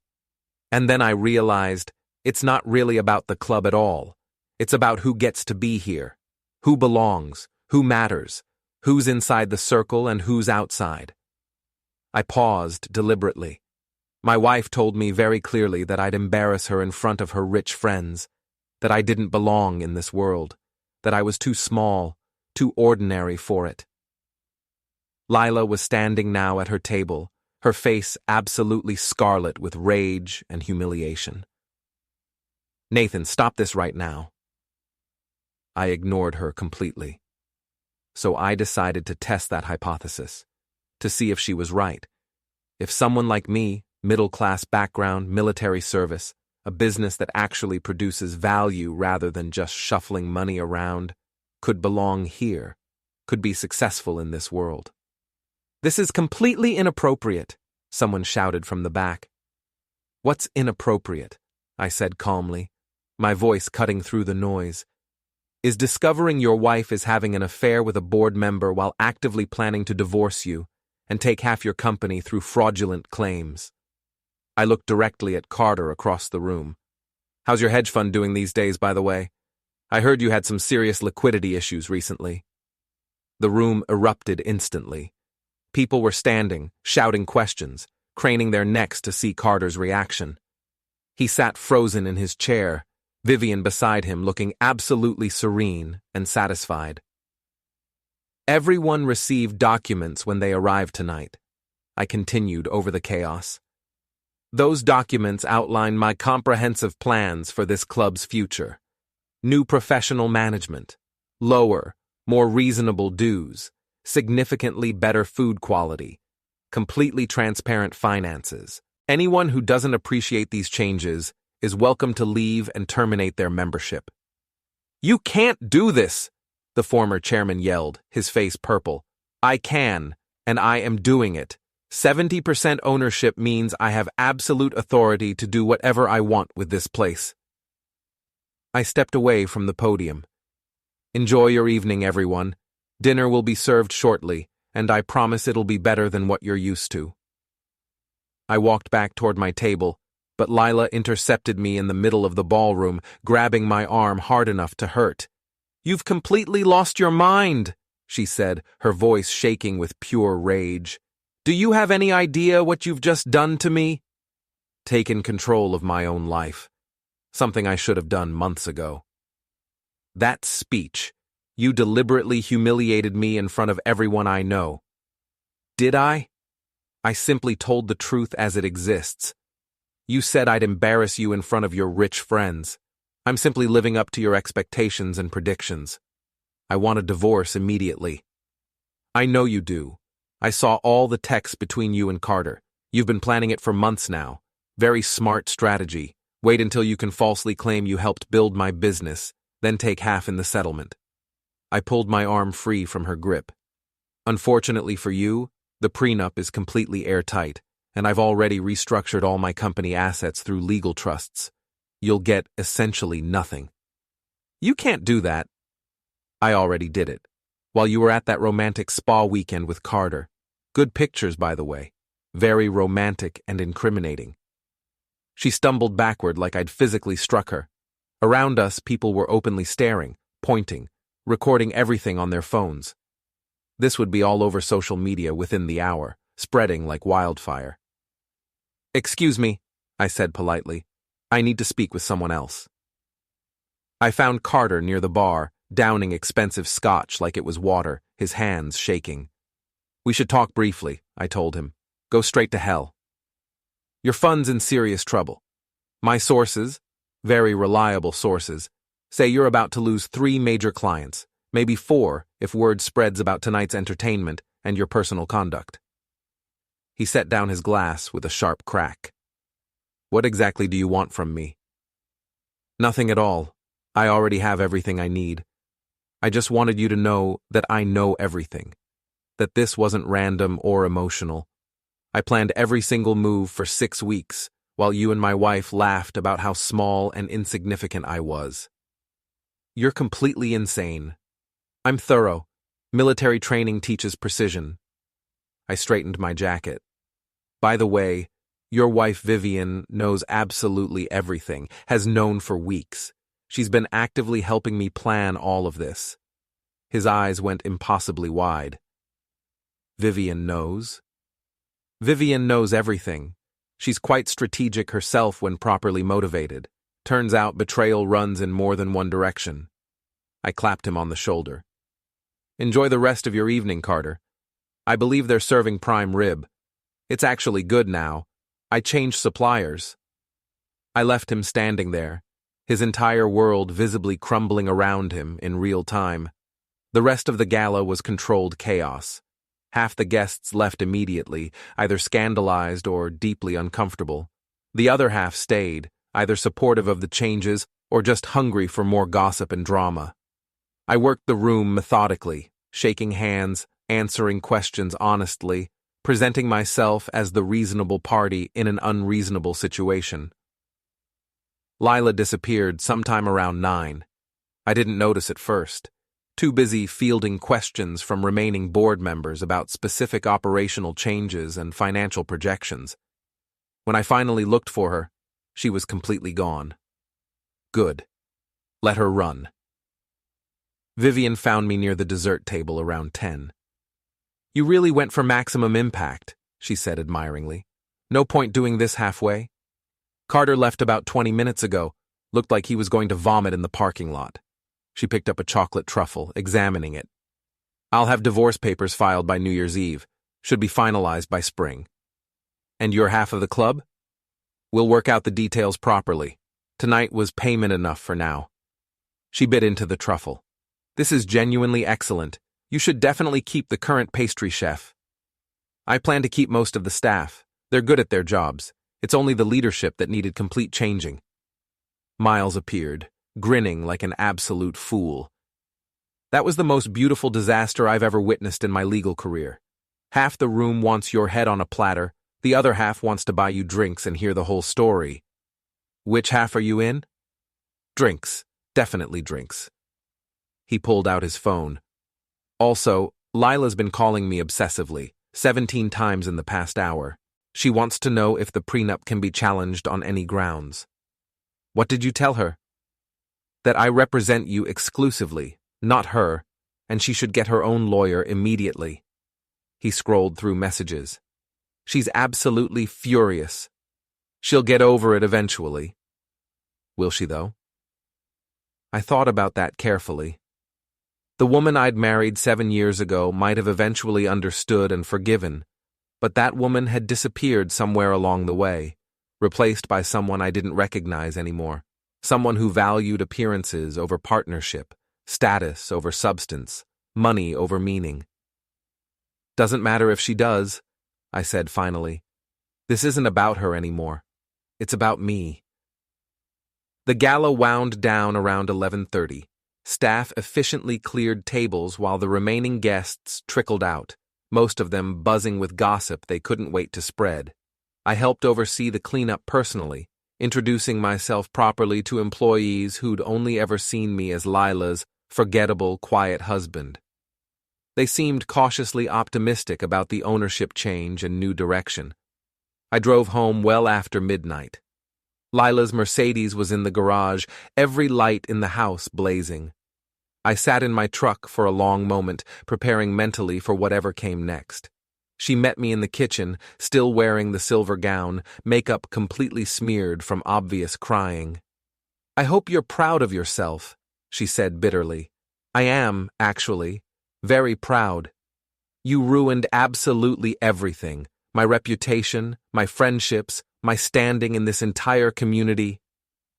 And then I realized it's not really about the club at all. It's about who gets to be here, who belongs, who matters, who's inside the circle and who's outside. I paused deliberately. My wife told me very clearly that I'd embarrass her in front of her rich friends, that I didn't belong in this world, that I was too small, too ordinary for it. Lila was standing now at her table, her face absolutely scarlet with rage and humiliation. Nathan, stop this right now. I ignored her completely. So I decided to test that hypothesis, to see if she was right. If someone like me, middle-class background, military service, a business that actually produces value rather than just shuffling money around, could belong here, could be successful in this world. This is completely inappropriate, someone shouted from the back. What's inappropriate? I said calmly, my voice cutting through the noise. Is discovering your wife is having an affair with a board member while actively planning to divorce you and take half your company through fraudulent claims. I looked directly at Carter across the room. How's your hedge fund doing these days, by the way? I heard you had some serious liquidity issues recently. The room erupted instantly. People were standing, shouting questions, craning their necks to see Carter's reaction. He sat frozen in his chair, Vivian beside him looking absolutely serene and satisfied. Everyone received documents when they arrived tonight. I continued over the chaos. Those documents outline my comprehensive plans for this club's future. New professional management, lower, more reasonable dues, significantly better food quality, completely transparent finances. Anyone who doesn't appreciate these changes is welcome to leave and terminate their membership. You can't do this, the former chairman yelled, his face purple. I can, and I am doing it. 70% ownership means I have absolute authority to do whatever I want with this place. I stepped away from the podium. Enjoy your evening, everyone. Dinner will be served shortly, and I promise it'll be better than what you're used to. I walked back toward my table, but Lila intercepted me in the middle of the ballroom, grabbing my arm hard enough to hurt. "You've completely lost your mind," she said, her voice shaking with pure rage. "Do you have any idea what you've just done to me?" Taken control of my own life. Something I should have done months ago. That speech. You deliberately humiliated me in front of everyone I know. Did I? I simply told the truth as it exists. You said I'd embarrass you in front of your rich friends. I'm simply living up to your expectations and predictions. I want a divorce immediately. I know you do. I saw all the texts between you and Carter. You've been planning it for months now. Very smart strategy. Wait until you can falsely claim you helped build my business, then take half in the settlement. I pulled my arm free from her grip. Unfortunately for you, the prenup is completely airtight, and I've already restructured all my company assets through legal trusts. You'll get essentially nothing. You can't do that. I already did it. While you were at that romantic spa weekend with Carter. Good pictures, by the way. Very romantic and incriminating. She stumbled backward like I'd physically struck her. Around us, people were openly staring, pointing, recording everything on their phones. This would be all over social media within the hour, spreading like wildfire. "Excuse me," I said politely. "I need to speak with someone else." I found Carter near the bar, downing expensive scotch like it was water, his hands shaking. "We should talk briefly," I told him. "Go straight to hell. Your fund's in serious trouble. My sources, very reliable sources, say you're about to lose 3 major clients, maybe 4 if word spreads about tonight's entertainment and your personal conduct." He set down his glass with a sharp crack. "What exactly do you want from me?" "Nothing at all. I already have everything I need. I just wanted you to know that I know everything. That this wasn't random or emotional. I planned every single move for 6 weeks, while you and my wife laughed about how small and insignificant I was. You're completely insane. I'm thorough. Military training teaches precision." I straightened my jacket. "By the way, your wife Vivian knows absolutely everything, has known for weeks. She's been actively helping me plan all of this." His eyes went impossibly wide. "Vivian knows?" "Vivian knows everything. She's quite strategic herself when properly motivated. Turns out betrayal runs in more than one direction." I clapped him on the shoulder. "Enjoy the rest of your evening, Carter. I believe they're serving prime rib. It's actually good now. I changed suppliers." I left him standing there, his entire world visibly crumbling around him in real time. The rest of the gala was controlled chaos. Half the guests left immediately, either scandalized or deeply uncomfortable. The other half stayed, either supportive of the changes or just hungry for more gossip and drama. I worked the room methodically, shaking hands, answering questions honestly, presenting myself as the reasonable party in an unreasonable situation. Lila disappeared sometime around 9. I didn't notice at first. Too busy fielding questions from remaining board members about specific operational changes and financial projections. When I finally looked for her, she was completely gone. Good. Let her run. Vivian found me near the dessert table around 10. "You really went for maximum impact," she said admiringly. "No point doing this halfway." "Carter left about 20 minutes ago. Looked like he was going to vomit in the parking lot." She picked up a chocolate truffle, examining it. "I'll have divorce papers filed by New Year's Eve. Should be finalized by spring." "And your half of the club?" "We'll work out the details properly. Tonight was payment enough for now." She bit into the truffle. "This is genuinely excellent. You should definitely keep the current pastry chef." "I plan to keep most of the staff. They're good at their jobs. It's only the leadership that needed complete changing." Miles appeared, grinning like an absolute fool. "That was the most beautiful disaster I've ever witnessed in my legal career. Half the room wants your head on a platter, the other half wants to buy you drinks and hear the whole story." "Which half are you in?" "Drinks. Definitely drinks. He pulled out his phone. Also, Lila's been calling me obsessively, 17 times in the past hour. She wants to know if the prenup can be challenged on any grounds. What did you tell her? That I represent you exclusively, not her, and she should get her own lawyer immediately. He scrolled through messages. She's absolutely furious. She'll get over it eventually. Will she, though? I thought about that carefully. The woman I'd married 7 years ago might have eventually understood and forgiven, but that woman had disappeared somewhere along the way, replaced by someone I didn't recognize anymore, someone who valued appearances over partnership, status over substance, money over meaning. Doesn't matter if she does, I said finally. This isn't about her anymore. It's about me. The gala wound down around 11:30. Staff efficiently cleared tables while the remaining guests trickled out, most of them buzzing with gossip they couldn't wait to spread. I helped oversee the cleanup personally, introducing myself properly to employees who'd only ever seen me as Lila's forgettable, quiet husband. They seemed cautiously optimistic about the ownership change and new direction. I drove home well after midnight. Lila's Mercedes was in the garage, every light in the house blazing. I sat in my truck for a long moment, preparing mentally for whatever came next. She met me in the kitchen, still wearing the silver gown, makeup completely smeared from obvious crying. "I hope you're proud of yourself," she said bitterly. "I am, actually. Very proud. You ruined absolutely everything. My reputation, my friendships, my standing in this entire community.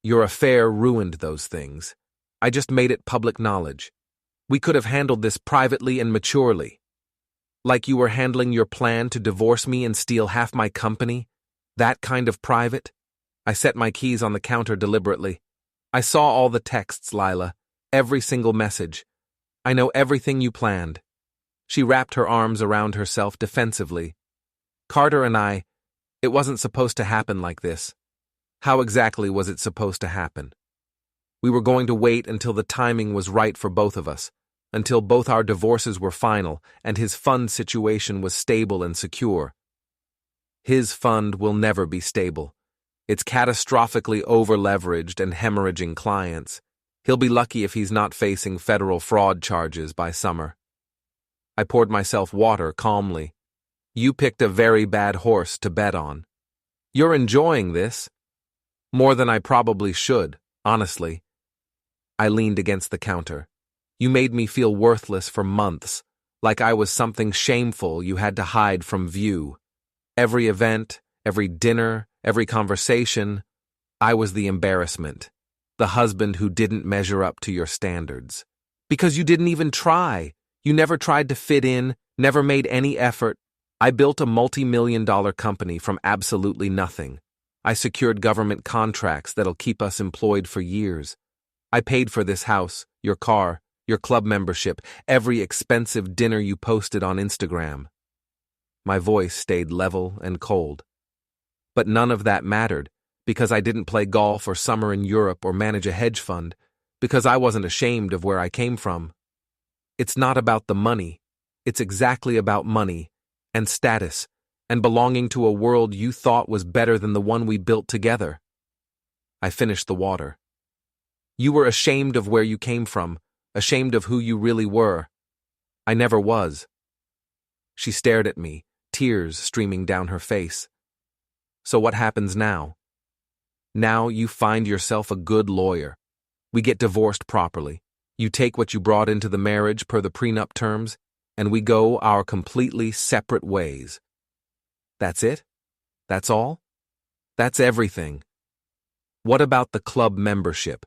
Your affair ruined those things. I just made it public knowledge. We could have handled this privately and maturely. Like you were handling your plan to divorce me and steal half my company? That kind of private?" I set my keys on the counter deliberately. "I saw all the texts, Lila. Every single message. I know everything you planned." She wrapped her arms around herself defensively. "Carter and I, it wasn't supposed to happen like this. How exactly was it supposed to happen? We were going to wait until the timing was right for both of us, until both our divorces were final and his fund situation was stable and secure. His fund will never be stable. It's catastrophically over-leveraged and hemorrhaging clients. He'll be lucky if he's not facing federal fraud charges by summer." I poured myself water calmly. "You picked a very bad horse to bet on. You're enjoying this. More than I probably should, honestly." I leaned against the counter. "You made me feel worthless for months, like I was something shameful you had to hide from view. Every event, every dinner, every conversation, I was the embarrassment, the husband who didn't measure up to your standards. Because you didn't even try. You never tried to fit in, never made any effort. I built a multi-million-dollar company from absolutely nothing. I secured government contracts that'll keep us employed for years. I paid for this house, your car, your club membership, every expensive dinner you posted on Instagram." My voice stayed level and cold. But none of that mattered, because I didn't play golf or summer in Europe or manage a hedge fund, because I wasn't ashamed of where I came from. It's not about the money. It's exactly about money and status and belonging to a world you thought was better than the one we built together. I finished the water. "You were ashamed of where you came from, ashamed of who you really were. I never was." She stared at me, tears streaming down her face. "So what happens now? Now you find yourself a good lawyer. We get divorced properly. You take what you brought into the marriage per the prenup terms, and we go our completely separate ways. That's it? That's all? That's everything. What about the club membership?"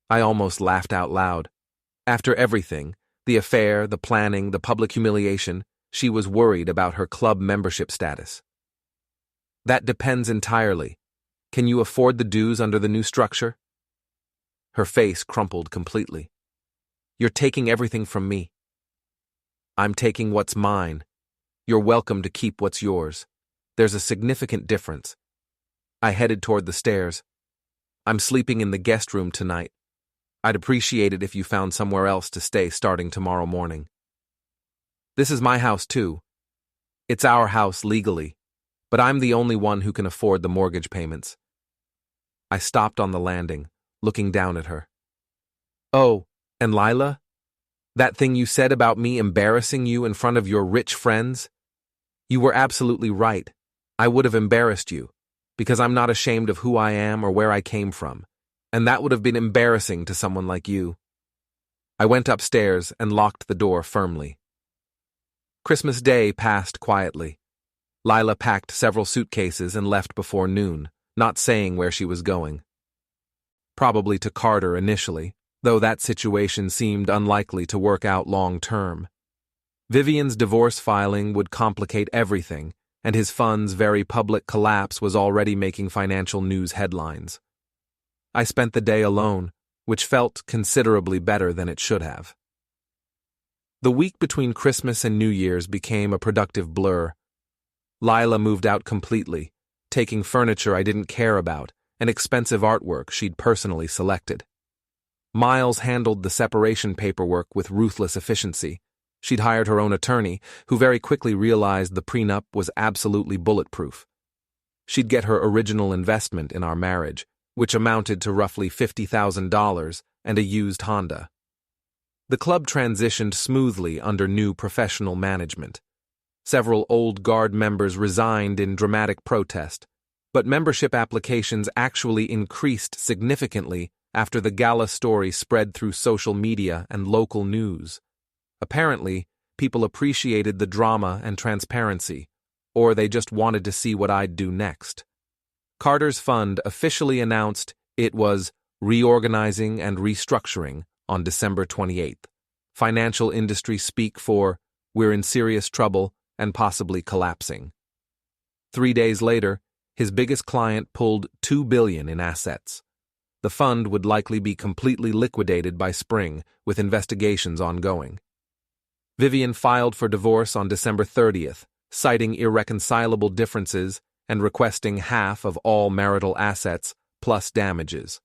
I almost laughed out loud. After everything, the affair, the planning, the public humiliation, she was worried about her club membership status. "That depends entirely. Can you afford the dues under the new structure?" Her face crumpled completely. "You're taking everything from me." "I'm taking what's mine. You're welcome to keep what's yours. There's a significant difference." I headed toward the stairs. "I'm sleeping in the guest room tonight." I'd appreciate it if you found somewhere else to stay starting tomorrow morning. This is my house, too. It's our house legally, but I'm the only one who can afford the mortgage payments. I stopped on the landing, looking down at her. Oh, and Lila? That thing you said about me embarrassing you in front of your rich friends? You were absolutely right. I would have embarrassed you, because I'm not ashamed of who I am or where I came from, and that would have been embarrassing to someone like you. I went upstairs and locked the door firmly. Christmas Day passed quietly. Lila packed several suitcases and left before noon, not saying where she was going. Probably to Carter initially, though that situation seemed unlikely to work out long term. Vivian's divorce filing would complicate everything, and his fund's very public collapse was already making financial news headlines. I spent the day alone, which felt considerably better than it should have. The week between Christmas and New Year's became a productive blur. Lila moved out completely, taking furniture I didn't care about and expensive artwork she'd personally selected. Miles handled the separation paperwork with ruthless efficiency. She'd hired her own attorney, who very quickly realized the prenup was absolutely bulletproof. She'd get her original investment in our marriage, which amounted to roughly $50,000 and a used Honda. The club transitioned smoothly under new professional management. Several old guard members resigned in dramatic protest, but membership applications actually increased significantly after the gala story spread through social media and local news. Apparently, people appreciated the drama and transparency, or they just wanted to see what I'd do next. Carter's fund officially announced it was reorganizing and restructuring on December 28th. Financial industry speak for, we're in serious trouble and possibly collapsing. 3 days later, his biggest client pulled $2 billion in assets. The fund would likely be completely liquidated by spring, with investigations ongoing. Vivian filed for divorce on December 30th, citing irreconcilable differences and requesting half of all marital assets plus damages.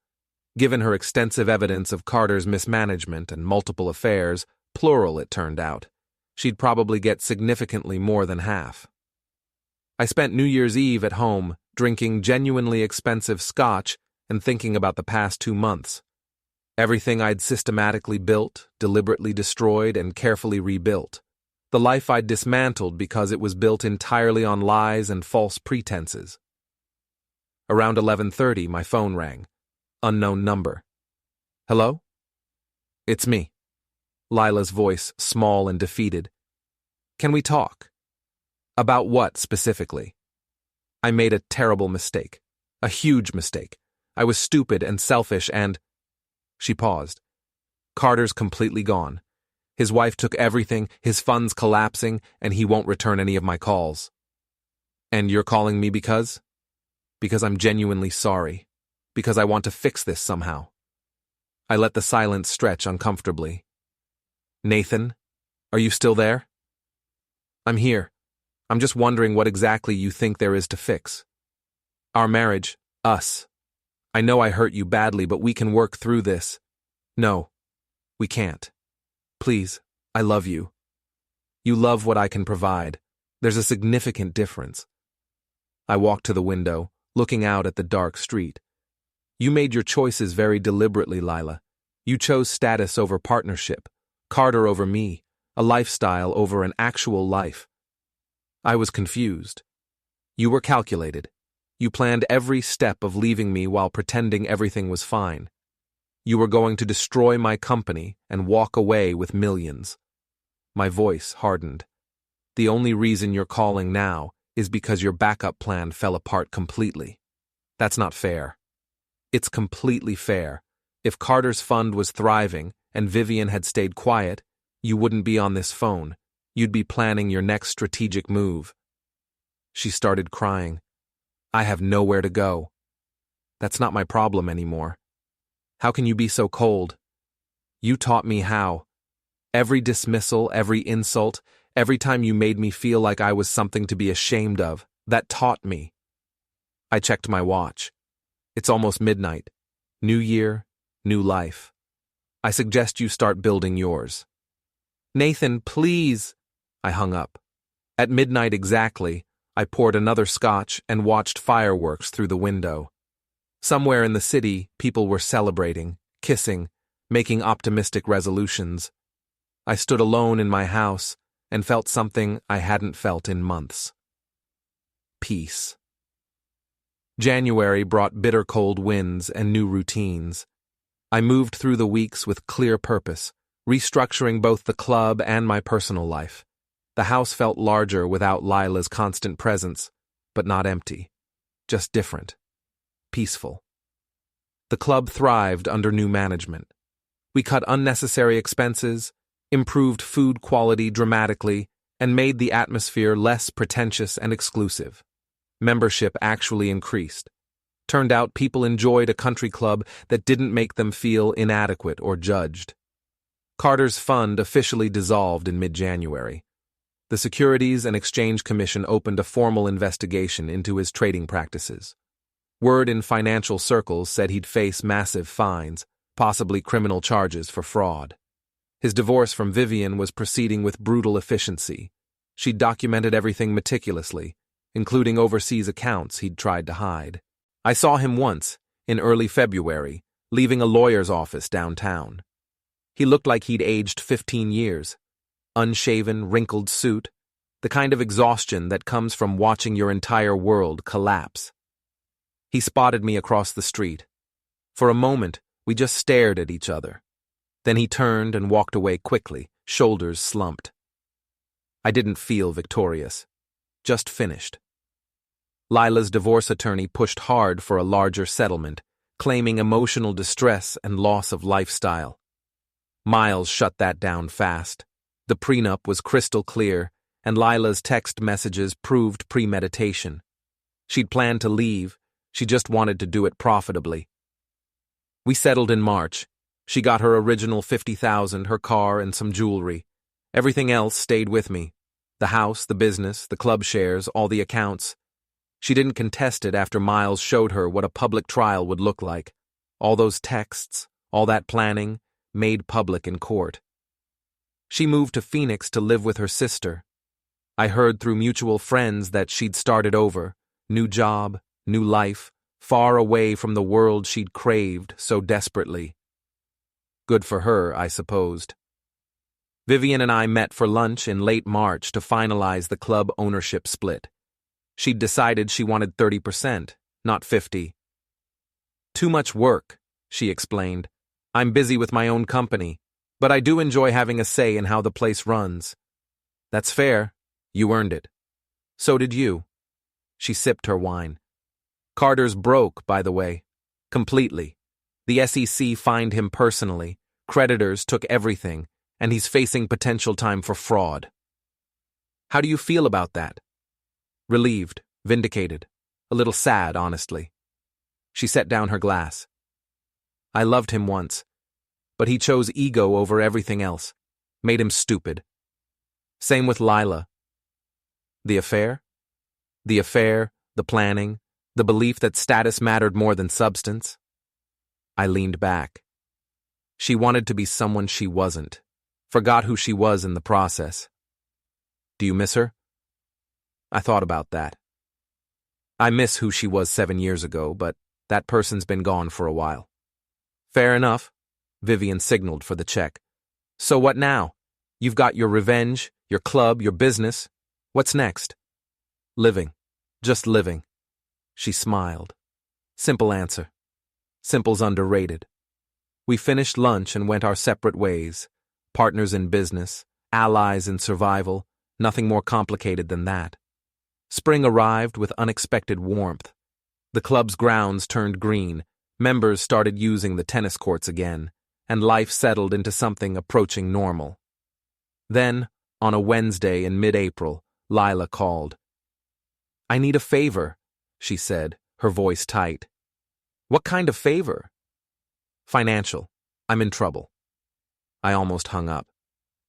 Given her extensive evidence of Carter's mismanagement and multiple affairs, plural it turned out, she'd probably get significantly more than half. I spent New Year's Eve at home, drinking genuinely expensive scotch and thinking about the past 2 months. Everything I'd systematically built, deliberately destroyed, and carefully rebuilt. The life I'd dismantled because it was built entirely on lies and false pretenses. Around 11:30, my phone rang. Unknown number. Hello? It's me. Lila's voice, small and defeated. Can we talk? About what, specifically? I made a terrible mistake. A huge mistake. I was stupid and selfish and... She paused. Carter's completely gone. His wife took everything, his funds collapsing, and he won't return any of my calls. And you're calling me because? Because I'm genuinely sorry. Because I want to fix this somehow. I let the silence stretch uncomfortably. Nathan, are you still there? I'm here. I'm just wondering what exactly you think there is to fix. Our marriage, us. I know I hurt you badly, but we can work through this. No, we can't. Please, I love you. You love what I can provide. There's a significant difference. I walked to the window, looking out at the dark street. You made your choices very deliberately, Lila. You chose status over partnership, Carter over me, a lifestyle over an actual life. I was confused. You were calculated. You planned every step of leaving me while pretending everything was fine. You were going to destroy my company and walk away with millions. My voice hardened. The only reason you're calling now is because your backup plan fell apart completely. That's not fair. It's completely fair. If Carter's fund was thriving and Vivian had stayed quiet, you wouldn't be on this phone. You'd be planning your next strategic move. She started crying. I have nowhere to go. That's not my problem anymore. How can you be so cold? You taught me how. Every dismissal, every insult, every time you made me feel like I was something to be ashamed of, that taught me. I checked my watch. It's almost midnight. New year, new life. I suggest you start building yours. Nathan, please. I hung up. At midnight exactly, I poured another scotch and watched fireworks through the window. Somewhere in the city, people were celebrating, kissing, making optimistic resolutions. I stood alone in my house and felt something I hadn't felt in months. Peace. January brought bitter cold winds and new routines. I moved through the weeks with clear purpose, restructuring both the club and my personal life. The house felt larger without Lila's constant presence, but not empty. Just different. Peaceful. The club thrived under new management. We cut unnecessary expenses, improved food quality dramatically, and made the atmosphere less pretentious and exclusive. Membership actually increased. Turned out people enjoyed a country club that didn't make them feel inadequate or judged. Carter's fund officially dissolved in mid-January. The Securities and Exchange Commission opened a formal investigation into his trading practices. Word in financial circles said he'd face massive fines, possibly criminal charges for fraud. His divorce from Vivian was proceeding with brutal efficiency. She'd documented everything meticulously, including overseas accounts he'd tried to hide. I saw him once, in early February, leaving a lawyer's office downtown. He looked like he'd aged 15 years. Unshaven, wrinkled suit, the kind of exhaustion that comes from watching your entire world collapse. He spotted me across the street. For a moment, we just stared at each other. Then he turned and walked away quickly, shoulders slumped. I didn't feel victorious, just finished. Lila's divorce attorney pushed hard for a larger settlement, claiming emotional distress and loss of lifestyle. Miles shut that down fast. The prenup was crystal clear, and Lila's text messages proved premeditation. She'd planned to leave, she just wanted to do it profitably. We settled in March. She got her original $50,000, her car, and some jewelry. Everything else stayed with me. The house, the business, the club shares, all the accounts. She didn't contest it after Miles showed her what a public trial would look like. All those texts, all that planning, made public in court. She moved to Phoenix to live with her sister. I heard through mutual friends that she'd started over, new job, new life, far away from the world she'd craved so desperately. Good for her, I supposed. Vivian and I met for lunch in late March to finalize the club ownership split. She'd decided she wanted 30%, not 50%. Too much work, she explained. I'm busy with my own company, but I do enjoy having a say in how the place runs. That's fair. You earned it. So did you. She sipped her wine. Carter's broke, by the way. Completely. The SEC fined him personally. Creditors took everything, and he's facing potential time for fraud. How do you feel about that? Relieved, vindicated, a little sad, honestly. She set down her glass. I loved him once, but he chose ego over everything else, made him stupid. Same with Lila. The affair? The affair, the planning, the belief that status mattered more than substance. I leaned back. She wanted to be someone she wasn't, forgot who she was in the process. Do you miss her? I thought about that. I miss who she was 7 years ago, but that person's been gone for a while. Fair enough. Vivian signaled for the check. So what now? You've got your revenge, your club, your business. What's next? Living. Just living. She smiled. Simple answer. Simple's underrated. We finished lunch and went our separate ways. Partners in business, allies in survival, nothing more complicated than that. Spring arrived with unexpected warmth. The club's grounds turned green, members started using the tennis courts again, and life settled into something approaching normal. Then, on a Wednesday in mid-April, Lila called. I need a favor, she said, her voice tight. What kind of favor? Financial. I'm in trouble. I almost hung up.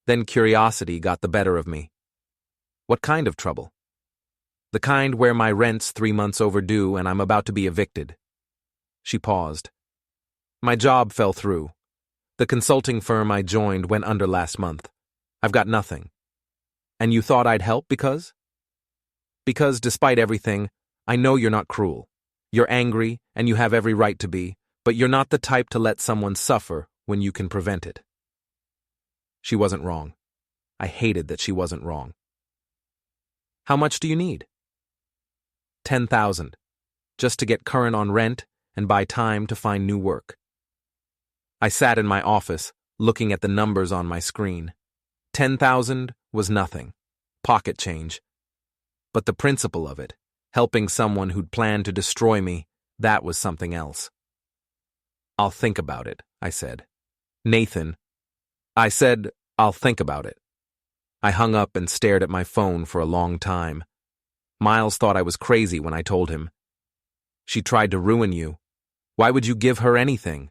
Then curiosity got the better of me. What kind of trouble? The kind where my rent's 3 months overdue and I'm about to be evicted. She paused. My job fell through. The consulting firm I joined went under last month. I've got nothing. And you thought I'd help because? Because despite everything, I know you're not cruel. You're angry, and you have every right to be, but you're not the type to let someone suffer when you can prevent it. She wasn't wrong. I hated that she wasn't wrong. How much do you need? 10,000, just to get current on rent and buy time to find new work. I sat in my office, looking at the numbers on my screen. 10,000 was nothing, pocket change. But the principle of it, helping someone who'd planned to destroy me, that was something else. I'll think about it, I said. Nathan. I said, I'll think about it. I hung up and stared at my phone for a long time. Miles thought I was crazy when I told him. She tried to ruin you. Why would you give her anything?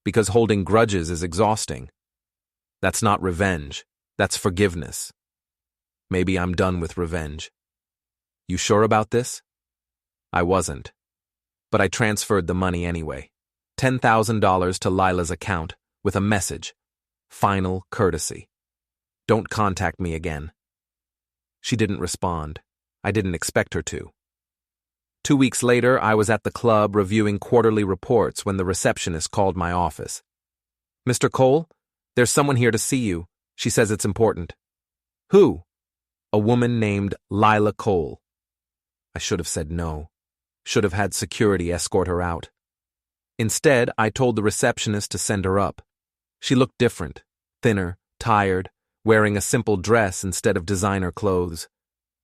Because holding grudges is exhausting. That's not revenge. That's forgiveness. Maybe I'm done with revenge. You sure about this? I wasn't. But I transferred the money anyway. $10,000 to Lila's account with a message. Final courtesy. Don't contact me again. She didn't respond. I didn't expect her to. 2 weeks later, I was at the club reviewing quarterly reports when the receptionist called my office. Mr. Cole, there's someone here to see you. She says it's important. Who? A woman named Lila Cole. I should have said no. Should have had security escort her out. Instead, I told the receptionist to send her up. She looked different, thinner, tired, wearing a simple dress instead of designer clothes.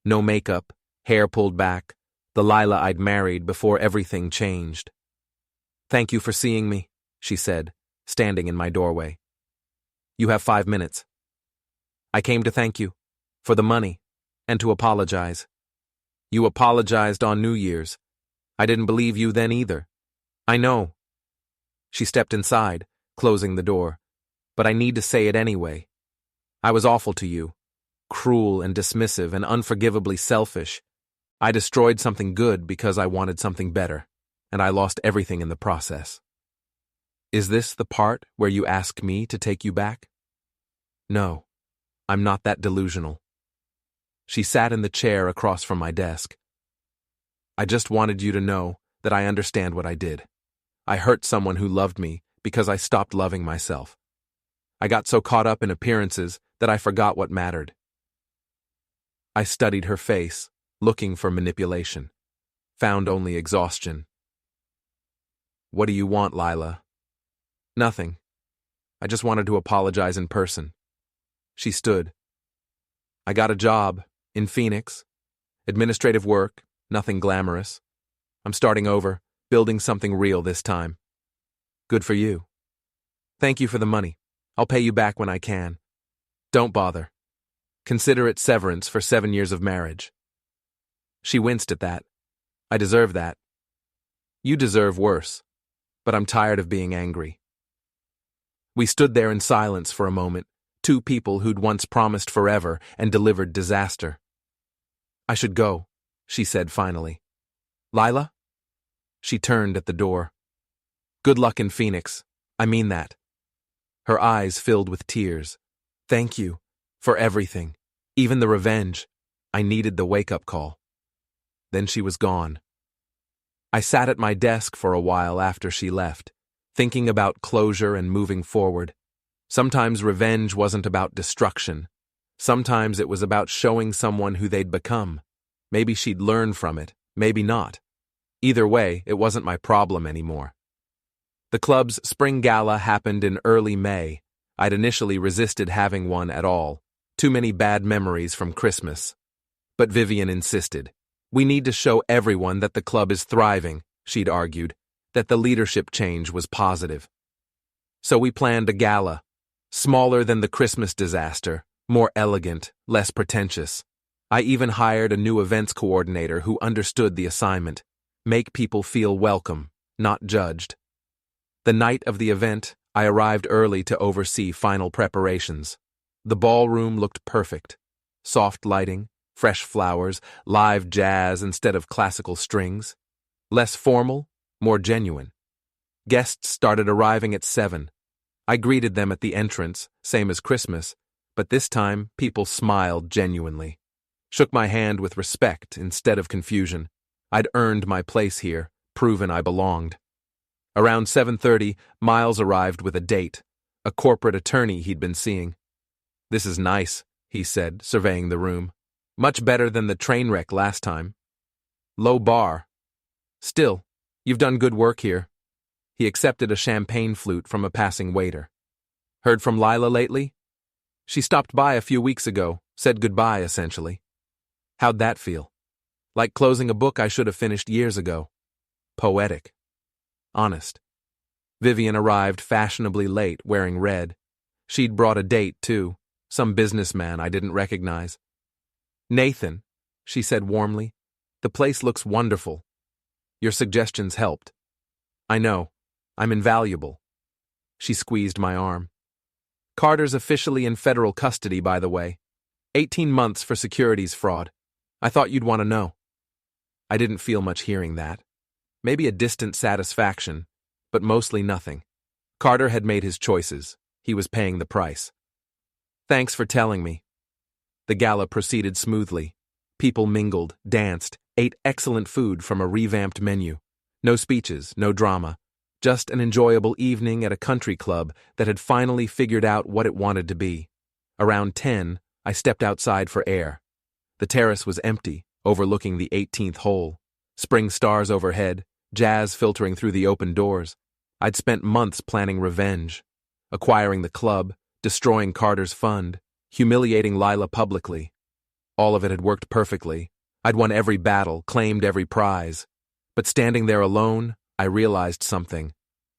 No makeup, hair pulled back, the Lila I'd married before everything changed. Thank you for seeing me, she said, standing in my doorway. You have 5 minutes. I came to thank you, for the money, and to apologize. You apologized on New Year's. I didn't believe you then either. I know. She stepped inside, closing the door. But I need to say it anyway. I was awful to you. Cruel and dismissive and unforgivably selfish. I destroyed something good because I wanted something better, and I lost everything in the process. Is this the part where you ask me to take you back? No, I'm not that delusional. She sat in the chair across from my desk. I just wanted you to know that I understand what I did. I hurt someone who loved me because I stopped loving myself. I got so caught up in appearances that I forgot what mattered. I studied her face, looking for manipulation. Found only exhaustion. What do you want, Lila? Nothing. I just wanted to apologize in person. She stood. I got a job in Phoenix. Administrative work, nothing glamorous. I'm starting over, building something real this time. Good for you. Thank you for the money. I'll pay you back when I can. Don't bother. Consider it severance for 7 years of marriage. She winced at that. I deserve that. You deserve worse, but I'm tired of being angry. We stood there in silence for a moment, two people who'd once promised forever and delivered disaster. I should go, she said finally. Lila? She turned at the door. Good luck in Phoenix. I mean that. Her eyes filled with tears. Thank you. For everything. Even the revenge. I needed the wake-up call. Then she was gone. I sat at my desk for a while after she left, thinking about closure and moving forward. Sometimes revenge wasn't about destruction. Sometimes it was about showing someone who they'd become. Maybe she'd learn from it, maybe not. Either way, it wasn't my problem anymore. The club's spring gala happened in early May. I'd initially resisted having one at all. Too many bad memories from Christmas. But Vivian insisted. We need to show everyone that the club is thriving, she'd argued, that the leadership change was positive. So we planned a gala, smaller than the Christmas disaster, more elegant, less pretentious. I even hired a new events coordinator who understood the assignment. Make people feel welcome, not judged. The night of the event, I arrived early to oversee final preparations. The ballroom looked perfect. Soft lighting, fresh flowers, live jazz instead of classical strings. Less formal, more genuine. Guests started arriving at 7. I greeted them at the entrance, same as Christmas, but this time people smiled genuinely. Shook my hand with respect instead of confusion. I'd earned my place here, proven I belonged. Around 7:30, Miles arrived with a date, a corporate attorney he'd been seeing. "This is nice," he said, surveying the room. "Much better than the train wreck last time. Low bar. Still, you've done good work here." He accepted a champagne flute from a passing waiter. "Heard from Lila lately?" "She stopped by a few weeks ago, said goodbye, essentially." "How'd that feel?" "Like closing a book I should have finished years ago." "Poetic." "Honest." Vivian arrived fashionably late, wearing red. She'd brought a date, too, some businessman I didn't recognize. "Nathan," she said warmly, "the place looks wonderful. Your suggestions helped." "I know. I'm invaluable." She squeezed my arm. "Carter's officially in federal custody, by the way. 18 months for securities fraud. I thought you'd want to know." I didn't feel much hearing that. Maybe a distant satisfaction, but mostly nothing. Carter had made his choices. He was paying the price. "Thanks for telling me." The gala proceeded smoothly. People mingled, danced, ate excellent food from a revamped menu. No speeches, no drama. Just an enjoyable evening at a country club that had finally figured out what it wanted to be. Around 10, I stepped outside for air. The terrace was empty, overlooking the 18th hole. Spring stars overhead, jazz filtering through the open doors. I'd spent months planning revenge. Acquiring the club, destroying Carter's fund, humiliating Lila publicly. All of it had worked perfectly. I'd won every battle, claimed every prize. But standing there alone, I realized something.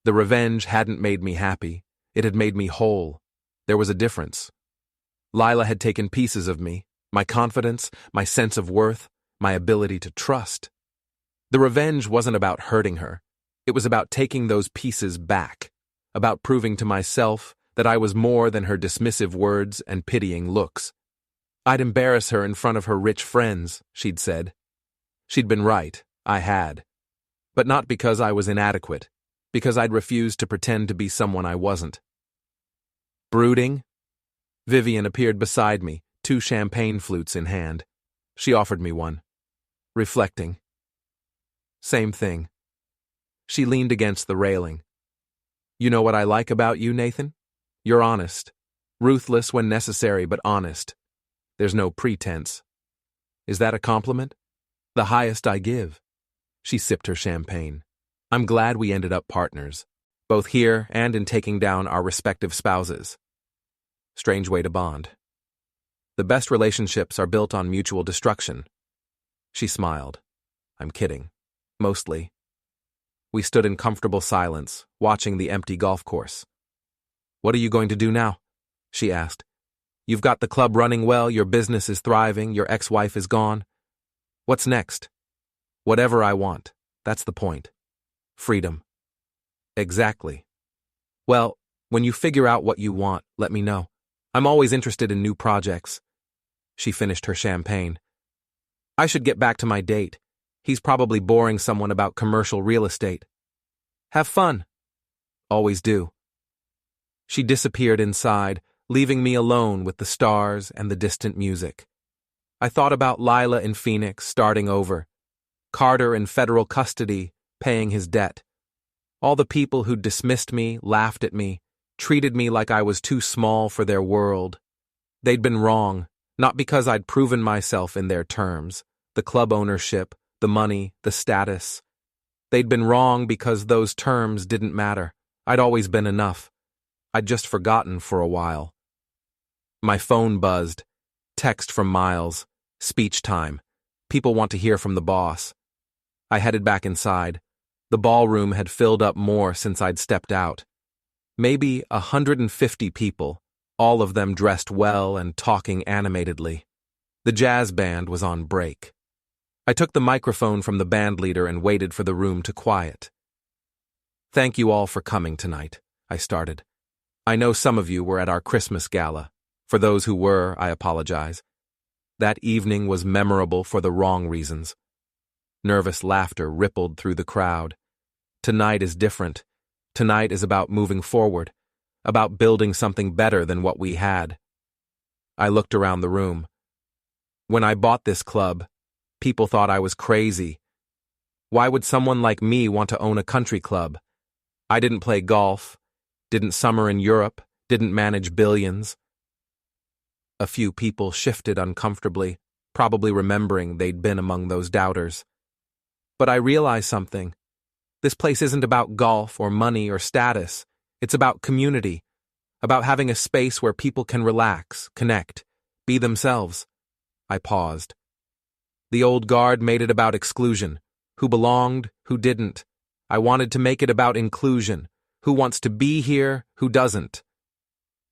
The revenge hadn't made me happy. It had made me whole. There was a difference. Lila had taken pieces of me, my confidence, my sense of worth, my ability to trust. The revenge wasn't about hurting her. It was about taking those pieces back, about proving to myself that I was more than her dismissive words and pitying looks. I'd embarrass her in front of her rich friends, she'd said. She'd been right, I had. But not because I was inadequate, because I'd refused to pretend to be someone I wasn't. "Brooding?" Vivian appeared beside me, 2 champagne flutes in hand. She offered me one. "Reflecting." "Same thing." She leaned against the railing. "You know what I like about you, Nathan? You're honest. Ruthless when necessary, but honest. There's no pretense." "Is that a compliment?" "The highest I give." She sipped her champagne. "I'm glad we ended up partners, both here and in taking down our respective spouses." Strange way to bond. "The best relationships are built on mutual destruction." She smiled. "I'm kidding. Mostly." We stood in comfortable silence, watching the empty golf course. "What are you going to do now?" she asked. "You've got the club running well, your business is thriving, your ex-wife is gone. What's next?" "Whatever I want. That's the point. Freedom." "Exactly. Well, when you figure out what you want, let me know. I'm always interested in new projects." She finished her champagne. "I should get back to my date. He's probably boring someone about commercial real estate." "Have fun." "Always do." She disappeared inside, leaving me alone with the stars and the distant music. I thought about Lila in Phoenix, starting over. Carter in federal custody, paying his debt. All the people who dismissed me, laughed at me, treated me like I was too small for their world. They'd been wrong, not because I'd proven myself in their terms, the club ownership, the money, the status. They'd been wrong because those terms didn't matter. I'd always been enough. I'd just forgotten for a while. My phone buzzed. Text from Miles. Speech time. People want to hear from the boss. I headed back inside. The ballroom had filled up more since I'd stepped out. Maybe 150 people, all of them dressed well and talking animatedly. The jazz band was on break. I took the microphone from the band leader and waited for the room to quiet. "Thank you all for coming tonight," I started. "I know some of you were at our Christmas gala. For those who were, I apologize. That evening was memorable for the wrong reasons." Nervous laughter rippled through the crowd. "Tonight is different. Tonight is about moving forward, about building something better than what we had. I looked around the room. When I bought this club, people thought I was crazy. Why would someone like me want to own a country club? I didn't play golf, didn't summer in Europe, didn't manage billions. A few people shifted uncomfortably, probably remembering they'd been among those doubters. But I realized something. This place isn't about golf or money or status. It's about community, about having a space where people can relax, connect, be themselves. I paused. The old guard made it about exclusion. Who belonged, who didn't. I wanted to make it about inclusion. Who wants to be here, who doesn't.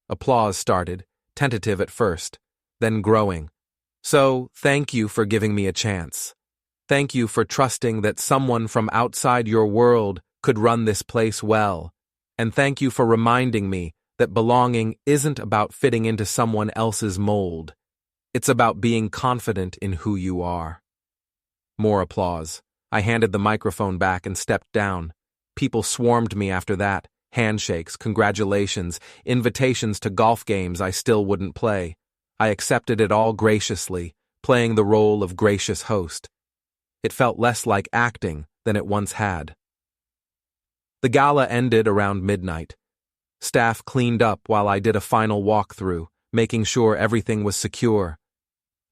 Applause started, tentative at first, then growing. So, thank you for giving me a chance. Thank you for trusting that someone from outside your world could run this place well. And thank you for reminding me that belonging isn't about fitting into someone else's mold. It's about being confident in who you are. More applause. I handed the microphone back and stepped down. People swarmed me after that. Handshakes, congratulations, invitations to golf games I still wouldn't play. I accepted it all graciously, playing the role of gracious host. It felt less like acting than it once had. The gala ended around midnight. Staff cleaned up while I did a final walkthrough, making sure everything was secure.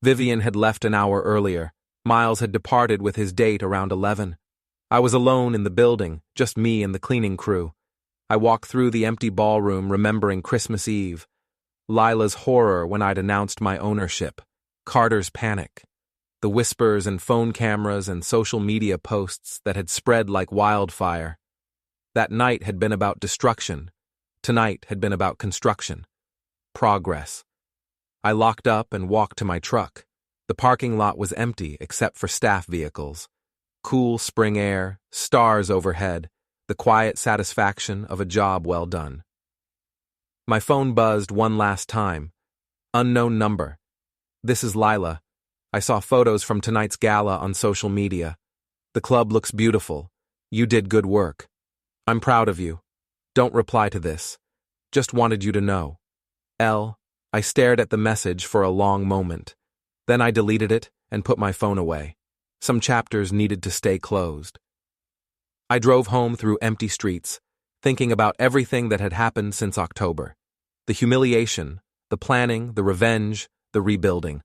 Vivian had left an hour earlier. Miles had departed with his date around 11. I was alone in the building, just me and the cleaning crew. I walked through the empty ballroom remembering Christmas Eve, Lila's horror when I'd announced my ownership, Carter's panic, the whispers and phone cameras and social media posts that had spread like wildfire. That night had been about destruction. Tonight had been about construction. Progress. I locked up and walked to my truck. The parking lot was empty except for staff vehicles. Cool spring air, stars overhead, the quiet satisfaction of a job well done. My phone buzzed one last time. Unknown number. This is Lila. I saw photos from tonight's gala on social media. The club looks beautiful. You did good work. I'm proud of you. Don't reply to this. Just wanted you to know. L. I stared at the message for a long moment. Then I deleted it and put my phone away. Some chapters needed to stay closed. I drove home through empty streets, thinking about everything that had happened since October. The humiliation, the planning, the revenge, the rebuilding.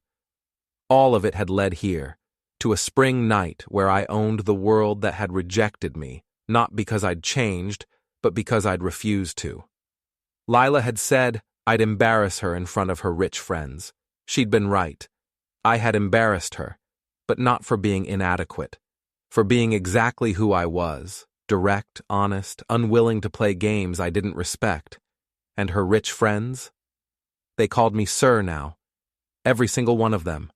All of it had led here, to a spring night where I owned the world that had rejected me, not because I'd changed, but because I'd refused to. Lila had said I'd embarrass her in front of her rich friends. She'd been right. I had embarrassed her, but not for being inadequate, for being exactly who I was, direct, honest, unwilling to play games I didn't respect. And her rich friends? They called me sir now, every single one of them.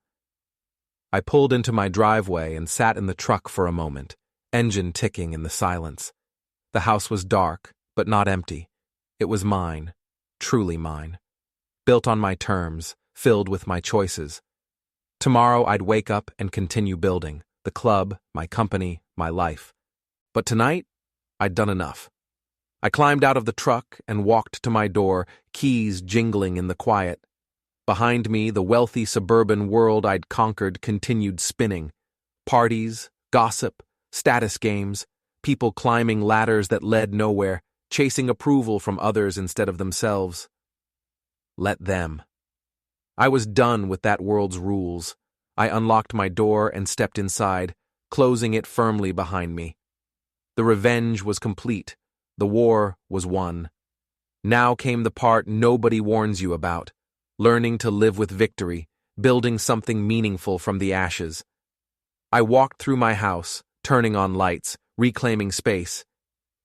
I pulled into my driveway and sat in the truck for a moment, engine ticking in the silence. The house was dark, but not empty. It was mine, truly mine, built on my terms, filled with my choices. Tomorrow I'd wake up and continue building, the club, my company, my life. But tonight, I'd done enough. I climbed out of the truck and walked to my door, keys jingling in the quiet. Behind me, the wealthy suburban world I'd conquered continued spinning. Parties, gossip, status games, people climbing ladders that led nowhere, chasing approval from others instead of themselves. Let them. I was done with that world's rules. I unlocked my door and stepped inside, closing it firmly behind me. The revenge was complete. The war was won. Now came the part nobody warns you about, learning to live with victory, building something meaningful from the ashes. I walked through my house, turning on lights, reclaiming space.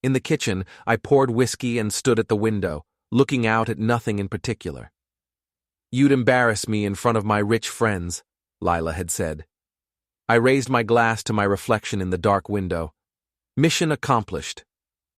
In the kitchen, I poured whiskey and stood at the window, looking out at nothing in particular. You'd embarrass me in front of my rich friends, Lila had said. I raised my glass to my reflection in the dark window. Mission accomplished.